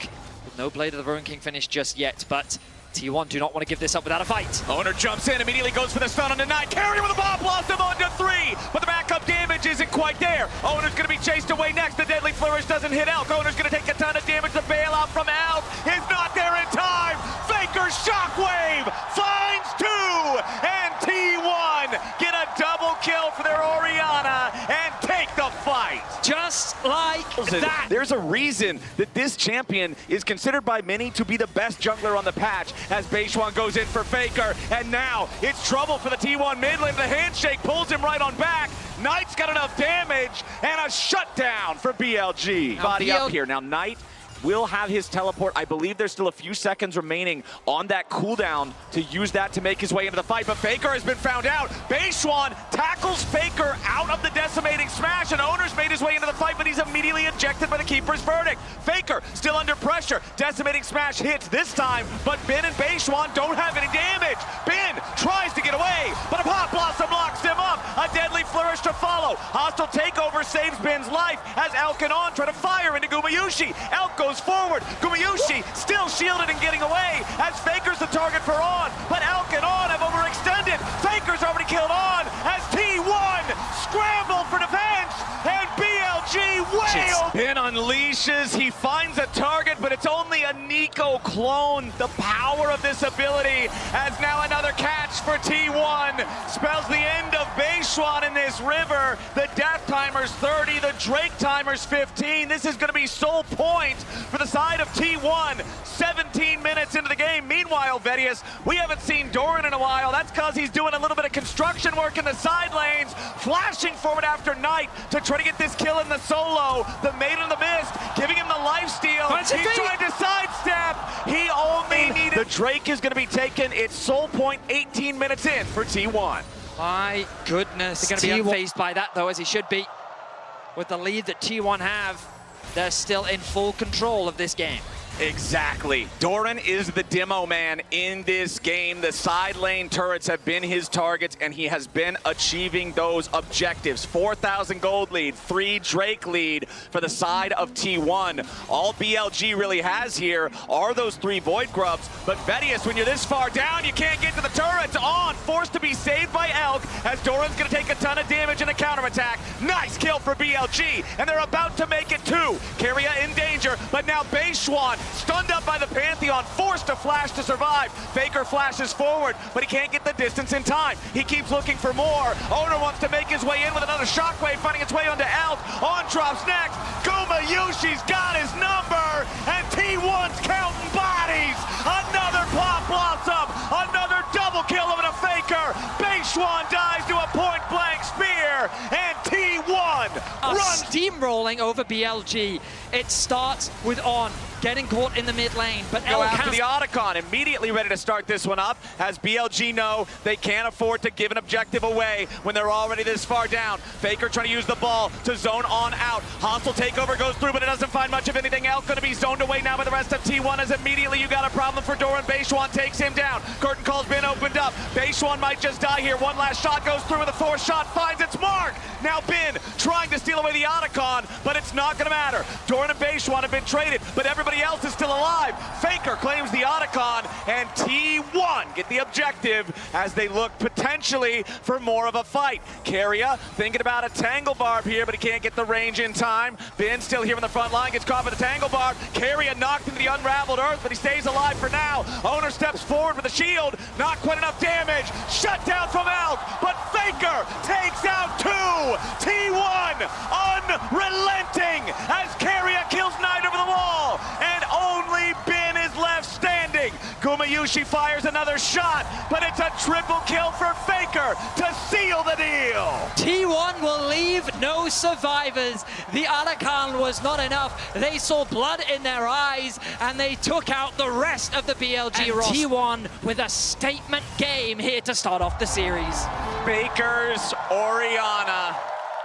No Blade of the Ruin King finish just yet, but T1 do not want to give this up without a fight. Owner jumps in, immediately goes for the stun on the 9. Carry with a bomb blossom onto 3, but the backup damage isn't quite there. Owner's going to be chased away next. The deadly flourish doesn't hit Elk. Owner's going to take a ton of damage. The bailout from Elk is not there in time. Faker's shockwave finds 2, and T1 get a double kill for their Orianna and take the fight. Just like that. There's a reason that this champion is considered by many to be the best jungler on the patch, as Beishwan goes in for Faker, and now it's trouble for the T1 mid lane. The handshake pulls him right on back. Knight's got enough damage, and a shutdown for BLG. Body up here. Now Knight will have his teleport. I believe there's still a few seconds remaining on that cooldown to use that to make his way into the fight, but Faker has been found out. Beishwan tackles Faker out of the decimating smash, and Owner's made his way into the fight, but he's immediately ejected by the Keeper's verdict. Faker still under pressure. Decimating smash hits this time, but Ben and Beishwan don't have any damage. Ben tries to get away, but a Pop Blossom locks him up. A deadly flourish to follow. Hostile takeover saves Ben's life as Elk and On try to fire into Gumayusi. Elk goes forward. Gumayusi still shielded and getting away as Faker's the target for On, but Elk and On have overextended. Faker's already killed On as T1 scramble for defense, and BLG wails. Ben unleashes, he finds a target, but it's only a Nico clone. The power of this ability, as now another catch for T1 spells the end of Beishwan in this river. The death timer's 30, the Drake timer's 15. This is going to be sole point for the side of T1. 17 minutes into the game. Meanwhile, Vedius, we haven't seen Doran in a while. That's because he's doing a little bit of construction work in the side lanes, flashing forward after Knight to try to get this kill in the solo. The Maiden of the Mist giving him the lifesteal. He's trying to sidestep. He only needed... The Drake is going to be taken. It's sole point 18 minutes in for T1. My goodness. They're going to be unfazed by that, though, as he should be. With the lead that T1 have, they're still in full control of this game. Exactly. Doran is the demo man in this game. The side lane turrets have been his targets, and he has been achieving those objectives. 4,000 gold lead, 3 Drake lead for the side of T1. All BLG really has here are those 3 Void Grubs, but Vedius, when you're this far down, you can't get to the turrets. On, forced to be saved by Elk, as Doran's gonna take a ton of damage in a counterattack. Nice kill for BLG, and they're about to make it 2. Keria in danger, but now Beishwan stunned up by the Pantheon, forced to flash to survive. Faker flashes forward, but he can't get the distance in time. He keeps looking for more. Owner wants to make his way in with another shockwave, finding its way onto Elk. On drops next. Gumayushi's got his number, and T1's counting bodies. Another Pop Blossom, another double kill of a Faker. Beishwan dies to a point-blank spear, and T1 runs. Steamrolling over BLG. It starts with On getting caught in the mid lane, but Go after the Otacon, immediately ready to start this one up, as BLG know they can't afford to give an objective away when they're already this far down. Faker trying to use the ball to zone On out. Hostile takeover goes through, but it doesn't find much of anything else. Going to be zoned away now by the rest of T1, as immediately you got a problem for Doran. Beishwan takes him down. Curtain call's been opened up. Beishwan might just die here. One last shot goes through with a 4th shot, finds its mark. Now Bin trying to steal away the Otacon, but it's not going to matter. Doran and Beishwan have been traded, but everybody else is still alive. Faker claims the Otacon, and T1 get the objective as they look potentially for more of a fight. Keria thinking about a Tangle Barb here, but he can't get the range in time. Ben still here on the front line, gets caught by the Tangle Barb. Keria knocked into the unraveled earth, but he stays alive for now. Owner steps forward with a shield, not quite enough damage. Shut down from Elk, but Faker takes out 2. T1 unrelenting as Keria kills Knight over the wall, and only Ben is left standing. Gumayusi fires another shot, but it's a triple kill for Faker to seal the deal. T1 will leave no survivors. The Otacon was not enough. They saw blood in their eyes, and they took out the rest of the BLG roster. T1 with a statement game here to start off the series. Faker's Orianna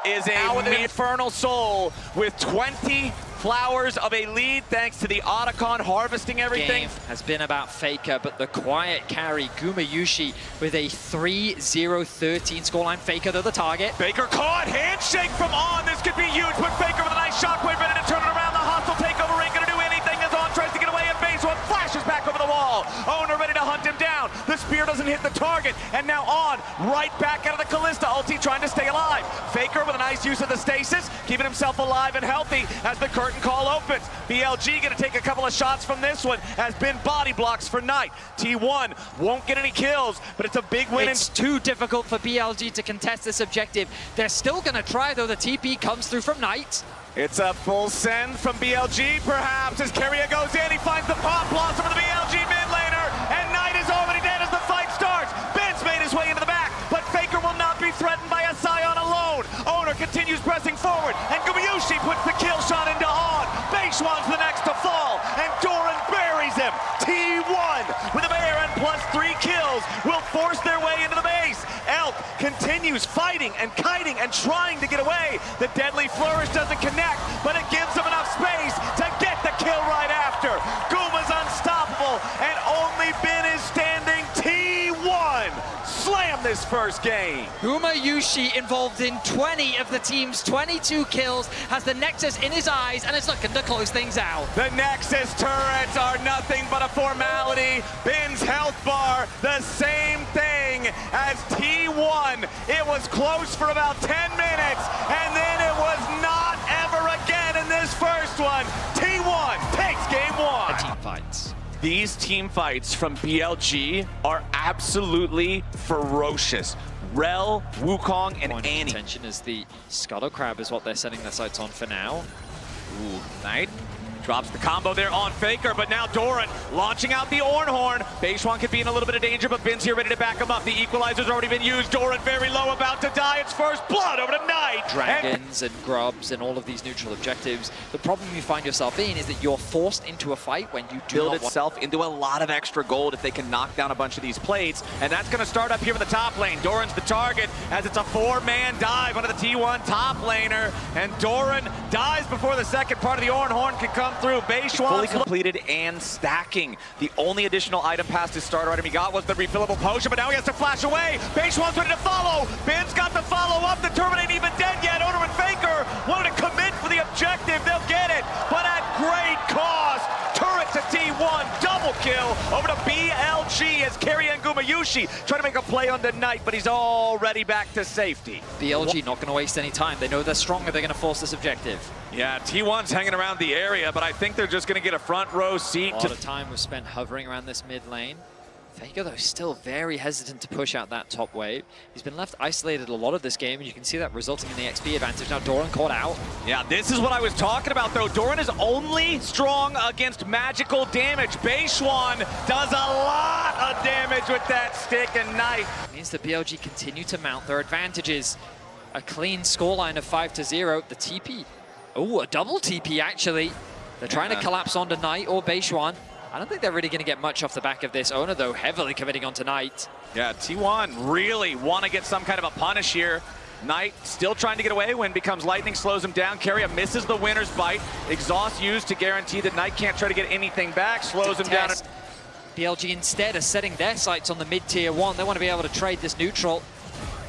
is a Infernal Soul with 20 flowers of a lead thanks to the Otacon harvesting everything. Game has been about Faker, but the quiet carry, Gumayushi, with a 3-0-13 scoreline. Faker, though, the target. Faker caught, handshake from On. This could be huge, but Faker with a nice shockwave ready to turn it around. The hostile takeover ain't gonna do anything as On tries to get away, and base one flashes back over the wall. Owner ready to hunt him down. The spear doesn't hit the target, and now On right back out of the Callista ulti, trying to stay alive. Faker with a nice use of the stasis, keeping himself alive and healthy as the curtain call opens. BLG gonna take a couple of shots from this one, has been body blocks for Knight. T1 won't get any kills, but it's a big win. It's too difficult for BLG to contest this objective. They're still gonna try, though. The TP comes through from Knight. It's a full send from BLG, perhaps, as Keria goes in. He finds the pop blossom for the BLG mid laner, and Knight is already dead as the fight starts. Ben's made his way into the back, but Faker will not be threatened by a Scion alone. Owner continues pressing forward, and Gumayushi puts the kill shot into On. Beishwan's the next to fall, and Doran buries him. T1 with a bear and +3 kills will force their way into the base. Elk continues fighting and kiting and trying to get away. The deadly flourish doesn't connect, but it gives him enough space to get the kill right after. Guma's unstoppable, and only Ben is standing. T1 slam this first game. Gumayushi involved in 20 of the team's 22 kills, has the Nexus in his eyes, and is looking to close things out. The Nexus turrets are nothing but a formality. Ben's health bar, the same thing as T1. It was close for about 10 minutes, and then it was not ever again in this first one. T1 takes game one. Team fights. These team fights from BLG are absolutely ferocious. Rel, Wukong, and Point Annie. of attention is the Scuttle Crab is what they're setting their sights on for now. Ooh, Knight drops the combo there on Faker, but now Doran launching out the Ornhorn. Beishwan could be in a little bit of danger, but Ben's here ready to back him up. The equalizer's already been used. Doran very low, about to die. It's first blood over to Knight. Dragons and grubs and all of these neutral objectives. The problem you find yourself in is that you're forced into a fight when you do Build not itself into a lot of extra gold if they can knock down a bunch of these plates, and that's going to start up here in the top lane. Doran's the target as it's a 4-man dive onto the T1 top laner, and Doran dies before the second part of the Ornhorn can come through. Beishwan fully completed and stacking. The only additional item past his starter item he got was the refillable potion, but now he has to flash away. Beishwan's ready to follow. Ben's got the follow up. The turret ain't even dead yet. Owner and Faker wanted to commit for the objective. They'll get it, but at great cost. Turret to T1, double kill over to BLG as Keria and Gumayushi trying to make a play on the Knight, but he's already back to safety. BLG not going to waste any time. They know they're stronger. They're going to force this objective. Yeah, T1's hanging around the area, but I think they're just going to get a front row seat. A lot of time was spent hovering around this mid lane. Faker, though, still very hesitant to push out that top wave. He's been left isolated a lot of this game, and you can see that resulting in the XP advantage. Now Doran caught out. Yeah, this is what I was talking about, though. Doran is only strong against magical damage. Beishwan does a lot of damage with that stick and knife. It means that BLG continue to mount their advantages. A clean scoreline of 5-0. The TP. Oh, a double TP, actually. They're trying to collapse onto Knight or Beishwan. I don't think they're really going to get much off the back of this. Owner, though, heavily committing on Knight. Yeah, T1 really want to get some kind of a punish here. Knight still trying to get away when becomes lightning, slows him down. Keria misses the winner's bite. Exhaust used to guarantee that Knight can't try to get anything back. Slows him down. BLG instead are setting their sights on the mid-tier 1. They want to be able to trade this neutral.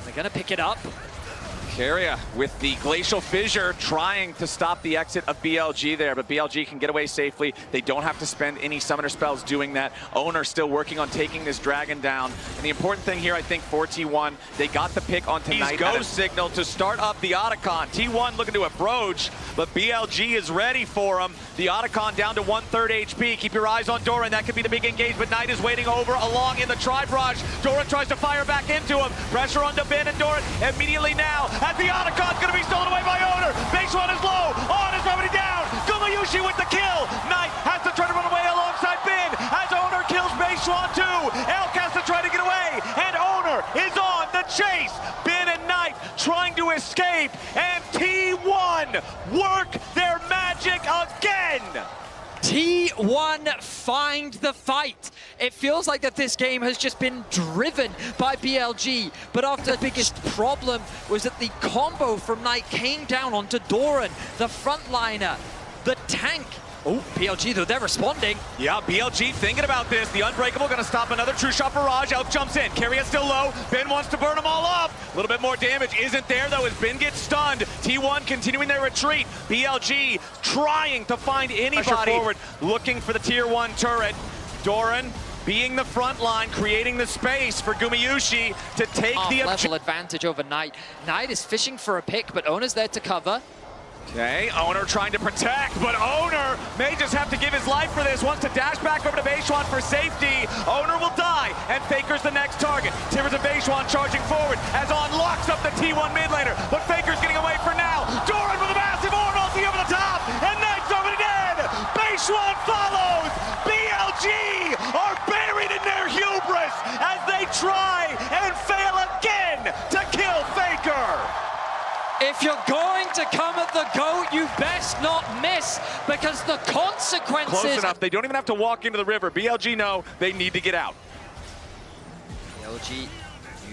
They're going to pick it up. Keria with the Glacial Fissure trying to stop the exit of BLG there, but BLG can get away safely. They don't have to spend any summoner spells doing that. Owner still working on taking this dragon down. And the important thing here, I think, for T1, they got the pick on Knight. Ghost signal to start up the Otacon. T1 looking to approach, but BLG is ready for him. The Otacon down to 1/3 HP. Keep your eyes on Doran. That could be the big engagement. Knight is waiting over along in the tri-brush. Doran tries to fire back into him. Pressure onto Ben and Doran immediately now. As the Otacon's going to be stolen away by Owner. Beishwan is low. On is already down. Gumayushi with the kill. Knight has to try to run away alongside Ben. As Owner kills Beishwan too. Elk has to try to get away. And Owner is on the chase. Ben and Knight trying to escape. And T1 work their magic again. T1 find the fight. It feels like that this game has just been driven by BLG, but after the biggest problem was that the combo from Knight came down onto Doran, the frontliner, the tank. Oh, BLG though, they're responding. Yeah, BLG thinking about this. The Unbreakable gonna stop another true shot barrage. Elk jumps in. Keria still low. Ben wants to burn them all up. A little bit more damage isn't there though as Ben gets stunned. T1 continuing their retreat. BLG trying to find anybody forward, looking for the tier 1 turret. Doran being the front line, creating the space for Gumayusi to take the level advantage over Knight. Knight is fishing for a pick, but Owner's there to cover. Okay, Owner trying to protect, but Owner may just have to give his life for this. Wants to dash back over to Beishuan for safety. Owner will die, and Faker's the next target. Timbers and Beishuan charging forward as On locks up the T1 mid laner, but Faker's getting away for now. Doran with a massive orb ulti over the top, and Knight's over it again. Beishuan follows. BLG are buried in their hubris as they try and fail again to kill Faker. If you're going to come at the GOAT, you best not miss, because the consequences... Close enough, they don't even have to walk into the river. BLG know they need to get out. BLG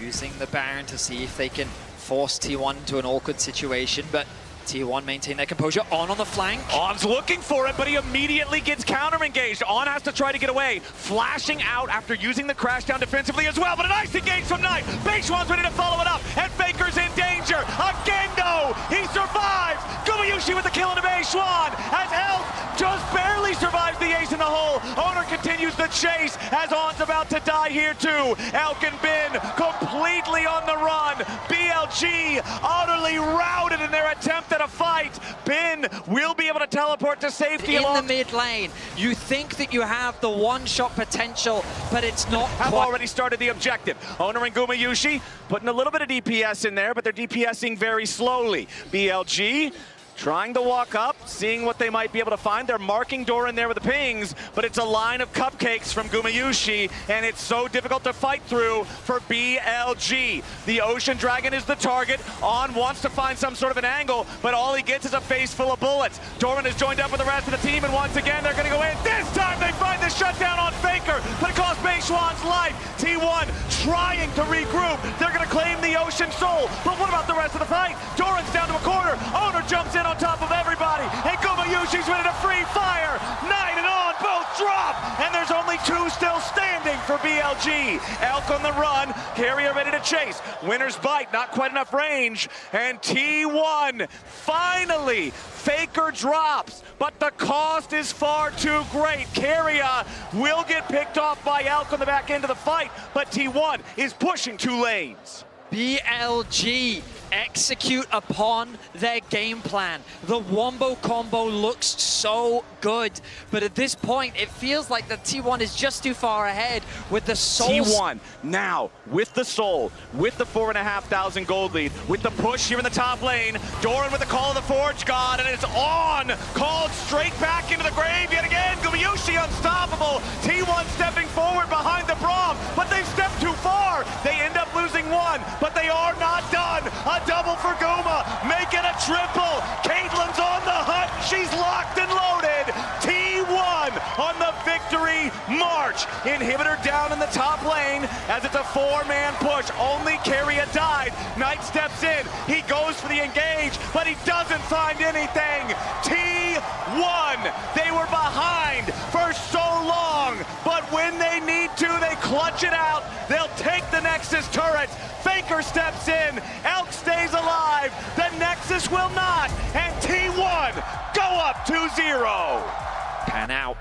using the Baron to see if they can force T1 into an awkward situation, but T1 maintain their composure. On the flank. On's looking for it, but he immediately gets counter-engaged. On has to try to get away, flashing out after using the crash down defensively as well, but a nice engage from Knight. Beishuan's ready to follow it up, and Faker's in danger. Again, though, he survives. Gumayusi with the kill into Beishuan, as Elk just barely survives the ace in the hole. Owner continues the chase, as On's about to die here too. Elk and Ben completely on the run. BLG utterly routed in their attempt at a fight. Ben will be able to teleport to safety in the mid lane. You think that you have the one-shot potential, but it's not have already started the objective. Owner and Gumayusi putting a little bit of DPS in there, but they're DPSing very slowly. BLG trying to walk up, seeing what they might be able to find. They're marking Doran there with the pings, but it's a line of cupcakes from Gumayusi, and it's so difficult to fight through for BLG. The Ocean Dragon is the target. On wants to find some sort of an angle, but all he gets is a face full of bullets. Doran has joined up with the rest of the team, and once again, they're gonna go in. This time they find the shutdown on Faker, but it costs Beishuan's life. T1 trying to regroup. They're gonna claim the Ocean Soul, but what about the rest of the fight? Doran's down to a corner. Owner jumps in on top of everybody, and Gumayusi's ready to free fire. Knight and On both drop, and there's only 2 still standing for BLG. Elk on the run, Keria ready to chase. Winner's bite, not quite enough range, and T1 finally, Faker drops, but the cost is far too great. Keria will get picked off by Elk on the back end of the fight, but T1 is pushing 2 lanes. BLG execute upon their game plan. The Wombo combo looks so good, but at this point it feels like the T1 is just too far ahead with the soul. T1 now with the soul, with the 4,500 gold lead, with the push here in the top lane. Doran with the call of the Forge God, and it's On called straight back into the grave yet again. Gumayusi unstoppable. T1 stepping forward behind the Braum, but they've stepped too far. They end up losing 1, but they are not done. A double for Guma, make it a triple. Caitlyn's on the hunt, she's locked and loaded. T1 on the victory march. Inhibitor down in the top lane as it's a 4-man push. Only Keria died. Knight steps in, he goes for the engage, but he doesn't find anything. T1, they were behind for so long, but when they need to, they clutch it out. They'll take the Nexus turret. Faker steps in, Elk stays alive, the Nexus will not, and T1 go up 2-0. Pan out.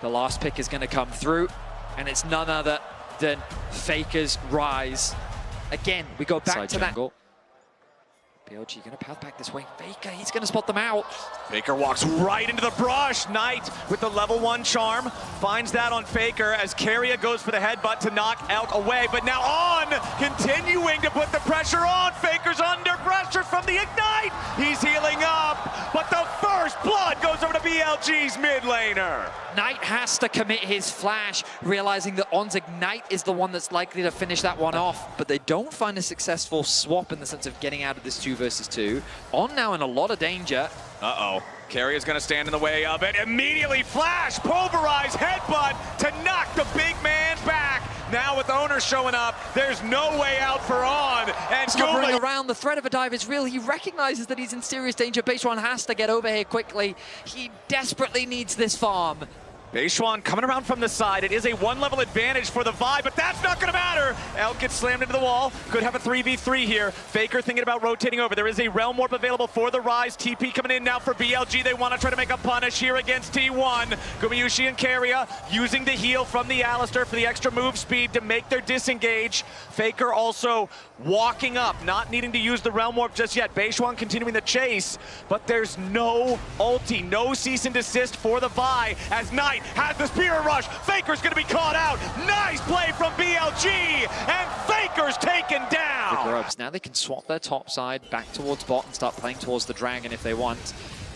The last pick is going to come through, and it's none other than Faker's Rise. Again, we go back to jungle. That. BLG gonna path back this way. Faker, he's gonna spot them out. Faker walks right into the brush. Knight with the level 1 charm finds that on Faker as Keria goes for the headbutt to knock Elk away. But now On continuing to put the pressure on. Faker's under pressure from the Ignite. He's healing up, but the first blood goes over to BLG's mid laner. Knight has to commit his flash, realizing that On's Ignite is the one that's likely to finish that one off, but they don't find a successful swap in the sense of getting out of this 2 versus 2. On now in a lot of danger. Uh-oh. Carey is going to stand in the way of it. Immediately flash, pulverize, headbutt to knock the big man back. Now with Owner showing up, there's no way out for On. And hovering around, the threat of a dive is real. He recognizes that he's in serious danger. Beishwan has to get over here quickly. He desperately needs this farm. Beishwan coming around from the side. It is a one-level advantage for the Vi, but that's not going to matter. Elk gets slammed into the wall. Could have a 3v3 here. Faker thinking about rotating over. There is a Realm Warp available for the Rise. TP coming in now for BLG. They want to try to make a punish here against T1. Gumayushi and Keria using the heal from the Alistair for the extra move speed to make their disengage. Faker also walking up, not needing to use the Realm Warp just yet. Beishwan continuing the chase, but there's no ulti, no cease and desist for the Vi as Knight has the Spirit Rush. Faker's going to be caught out. Nice play from BLG, and Faker's taken down. Now they can swap their top side back towards bot and start playing towards the Dragon if they want.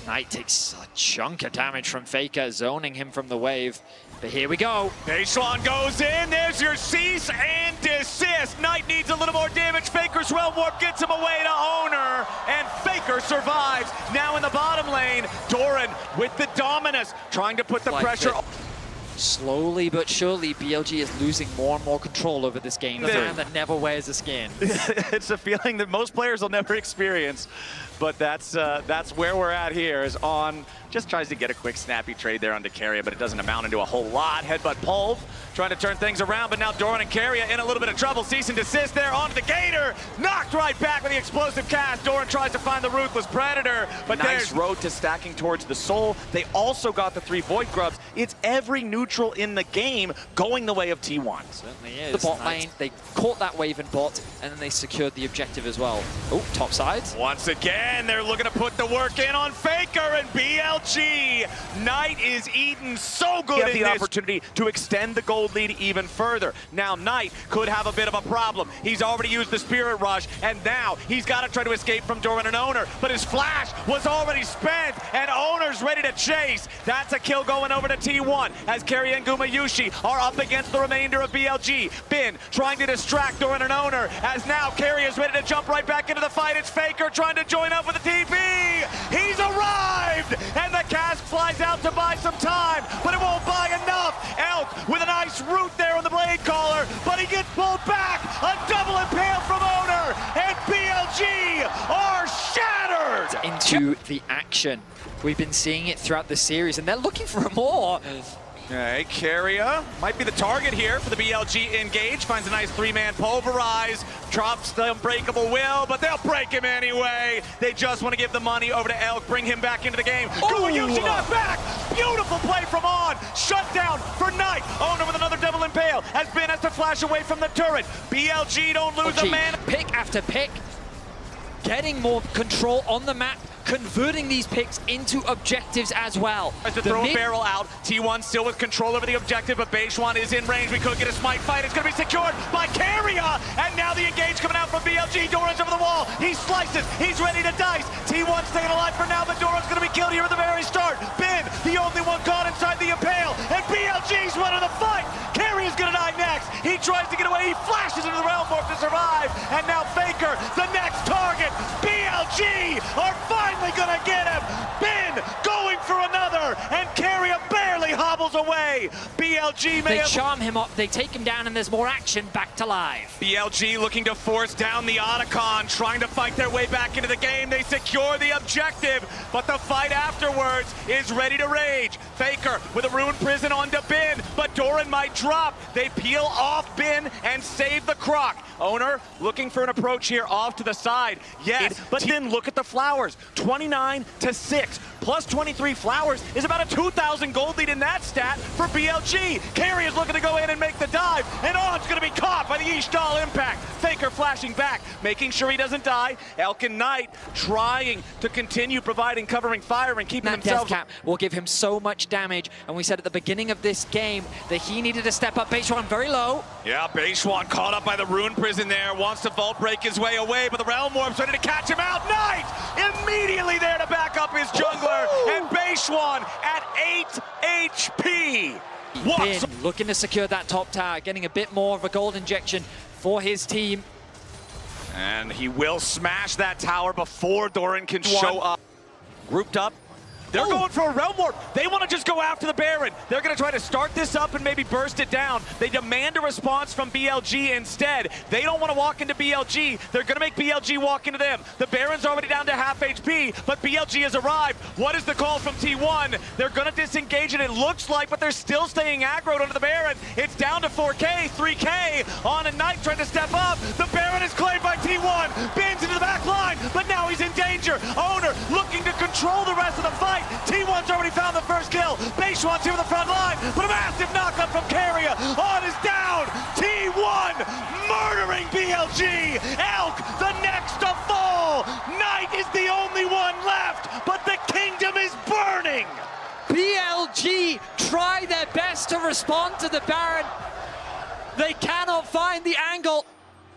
Knight takes a chunk of damage from Faker, zoning him from the wave. But here we go. Beishwan goes in. There's your cease and desist. Knight needs a little more damage. Faker's Realm Warp gets him away to Owner, and Faker survives. Now in the bottom lane, Doran with the Dominus, trying to put the pressure. Slowly but surely, BLG is losing more and more control over this game. The man that never wears a skin. It's a feeling that most players will never experience, but that's where we're at here. Is On just tries to get a quick snappy trade there onto Keria, but it doesn't amount into a whole lot. Headbutt Pulv trying to turn things around, but now Doran and Keria in a little bit of trouble. Cease and desist there onto the Gator. Knocked right back with the explosive cast. Doran tries to find the Ruthless Predator, but nice road to stacking towards the Soul. They also got the 3 Void Grubs. It's every neutral in the game going the way of T1. Certainly is. The bot lane, they caught that wave in bot, and then they secured the objective as well. Oh, top side. Once again, they're looking to put the work in on Faker and BLG. Knight is eating so good in the opportunity to extend the gold lead even further. Now Knight could have a bit of a problem. He's already used the Spirit Rush, and now he's got to try to escape from Doran and Owner, but his flash was already spent, and Owner's ready to chase. That's a kill going over to T1 as Keria and Gumayushi are up against the remainder of BLG. Bin trying to distract Doran and Owner, as now Keria is ready to jump right back into the fight. It's Faker trying to join up with the TP. He's arrived, and the cask flies out to buy some time, but it won't buy enough. Elk with a nice root there on the blade collar, but he gets pulled back. A double impale from Owner, and BLG are shattered. Into the action. We've been seeing it throughout the series, and they're looking for more. Okay, Keria might be the target here for the BLG engage. Finds a nice 3-man pulverize, drops the unbreakable will, but they'll break him anyway. They just want to give the money over to Elk, bring him back into the game. Gumayushi knocked back. Beautiful play from On. Shut down for Knight. Owner with another double impale as Ben has to flash away from the turret. BLG don't lose a man. Pick after pick, getting more control on the map, converting these picks into objectives as well. Tries to throw a barrel out. T1 still with control over the objective, but Beishwan is in range. We could get a smite fight. It's going to be secured by Keria. And now the engage coming out from BLG. Doran's over the wall. He slices. He's ready to dice. T1 staying alive for now, but Doran's going to be killed here at the very start. Ben, the only one caught inside the impale. And BLG's running the fight. Keria's going to die next. He tries to get away. He flashes into the Realm Warp to survive. And now Faker, the next target. BLG are finally gonna get him. Ben going for another, and Keria barely hobbles away. BLG may have... charm him up, they take him down, and there's more action back to live. BLG looking to force down the Otacon, trying to fight their way back into the game. They secure the objective, but the fight afterwards is ready to rage. Faker with a Ruined Prison onto Bin, but Doran might drop. They peel off Bin and save the Croc. Owner looking for an approach here off to the side. Yes, but then look at the flowers. 29-6 plus 23 flowers is about a 2,000 gold lead in that stat for BLG. Keria is looking to go in and make the dive, and On's going to be caught by the Ishtal impact. Faker flashing back, making sure he doesn't die. Elk and Knight trying to continue providing covering fire and keeping themselves... That death cap will give him so much damage, and we said at the beginning of this game that he needed to step up. Beishwan very low. Yeah, Beishwan caught up by the Ruined Prison there, wants to vault break his way away, but the Realm Warp's ready to catch him out. Knight immediately there to back up his jungler, and Beishwan at 8 HP. Bin looking to secure that top tower, getting a bit more of a gold injection for his team. And he will smash that tower before Doran can show up. Grouped up They're going for a realm warp. They want to just go after the Baron. They're going to try to start this up and maybe burst it down. They demand a response from BLG instead. They don't want to walk into BLG. They're going to make BLG walk into them. The Baron's already down to half HP, but BLG has arrived. What is the call from T1? They're going to disengage it, it looks like, but they're still staying aggroed onto the Baron. It's down to 4K, 3K on a Knight trying to step up. The Baron is claimed by T1. Bins into the back line, but now he's in danger. Owner looking to control the rest of the fight. T1's already found the first kill. Beishwan's here with the front line, but a massive knockup from Carrier. On is down. T1 murdering BLG. Elk, the next to fall. Knight is the only one left, but the kingdom is burning. BLG try their best to respond to the Baron. They cannot find the angle,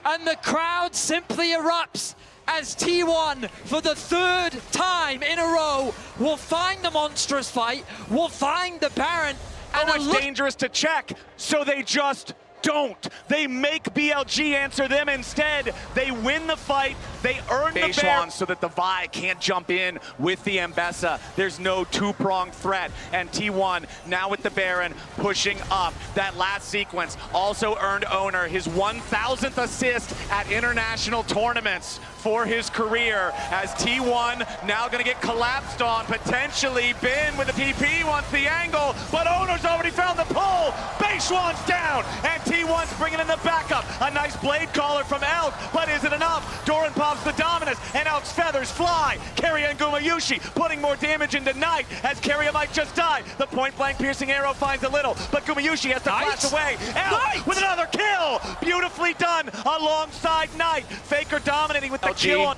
and the crowd simply erupts as T1, for the third time in a row, will find the monstrous fight, will find the Baron. And it's dangerous to check, so they just don't. They make BLG answer them instead. They win the fight. They earn the Baron so that the Vi can't jump in with the Mbessa. There's no two-pronged threat. And T1 now with the Baron pushing up. That last sequence also earned Owner his 1,000th assist at international tournaments for his career, as T1 now gonna get collapsed on, potentially. Bin with the TP wants the angle, but Owner's already found the pull. Beishwan's down, and T1's bringing in the backup. A nice blade caller from Elk, but is it enough? Doran pops the dominance, and Elk's feathers fly. Carrier and Gumayushi putting more damage into Knight, as Carrier might just die. The point-blank piercing arrow finds a little, but Gumayushi has to flash away. Elk with another kill! Beautifully done alongside Knight. Faker dominating with the kill on.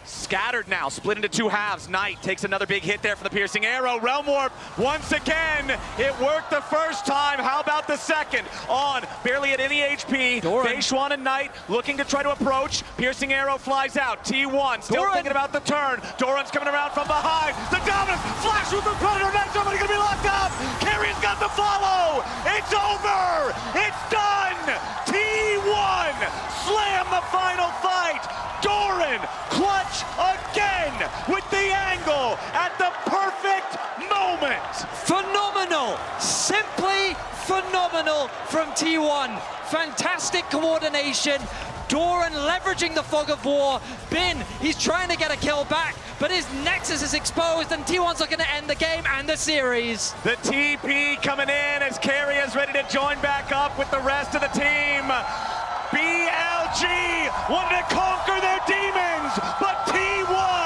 Scattered now, split into two halves. Knight takes another big hit there for the piercing arrow. Realm Warp once again. It worked the first time. How about the second? On, barely at any HP. Beishwan and Knight looking to try to approach. Piercing arrow flies out. T1 still thinking about the turn. Doran's coming around from behind. The dominance, flash with the Predator. Knight, somebody gonna be locked up. Carrier's got the follow. It's over. It's done. T1 slam the final fight. Doran clutch again with the angle at the perfect moment. Phenomenal, simply phenomenal from T1. Fantastic coordination. Doran leveraging the fog of war. Bin, he's trying to get a kill back, but his nexus is exposed, and T1's looking to end the game and the series. The TP coming in as Carrier's ready to join back up with the rest of the team. BLG wanted to conquer their demons, but T1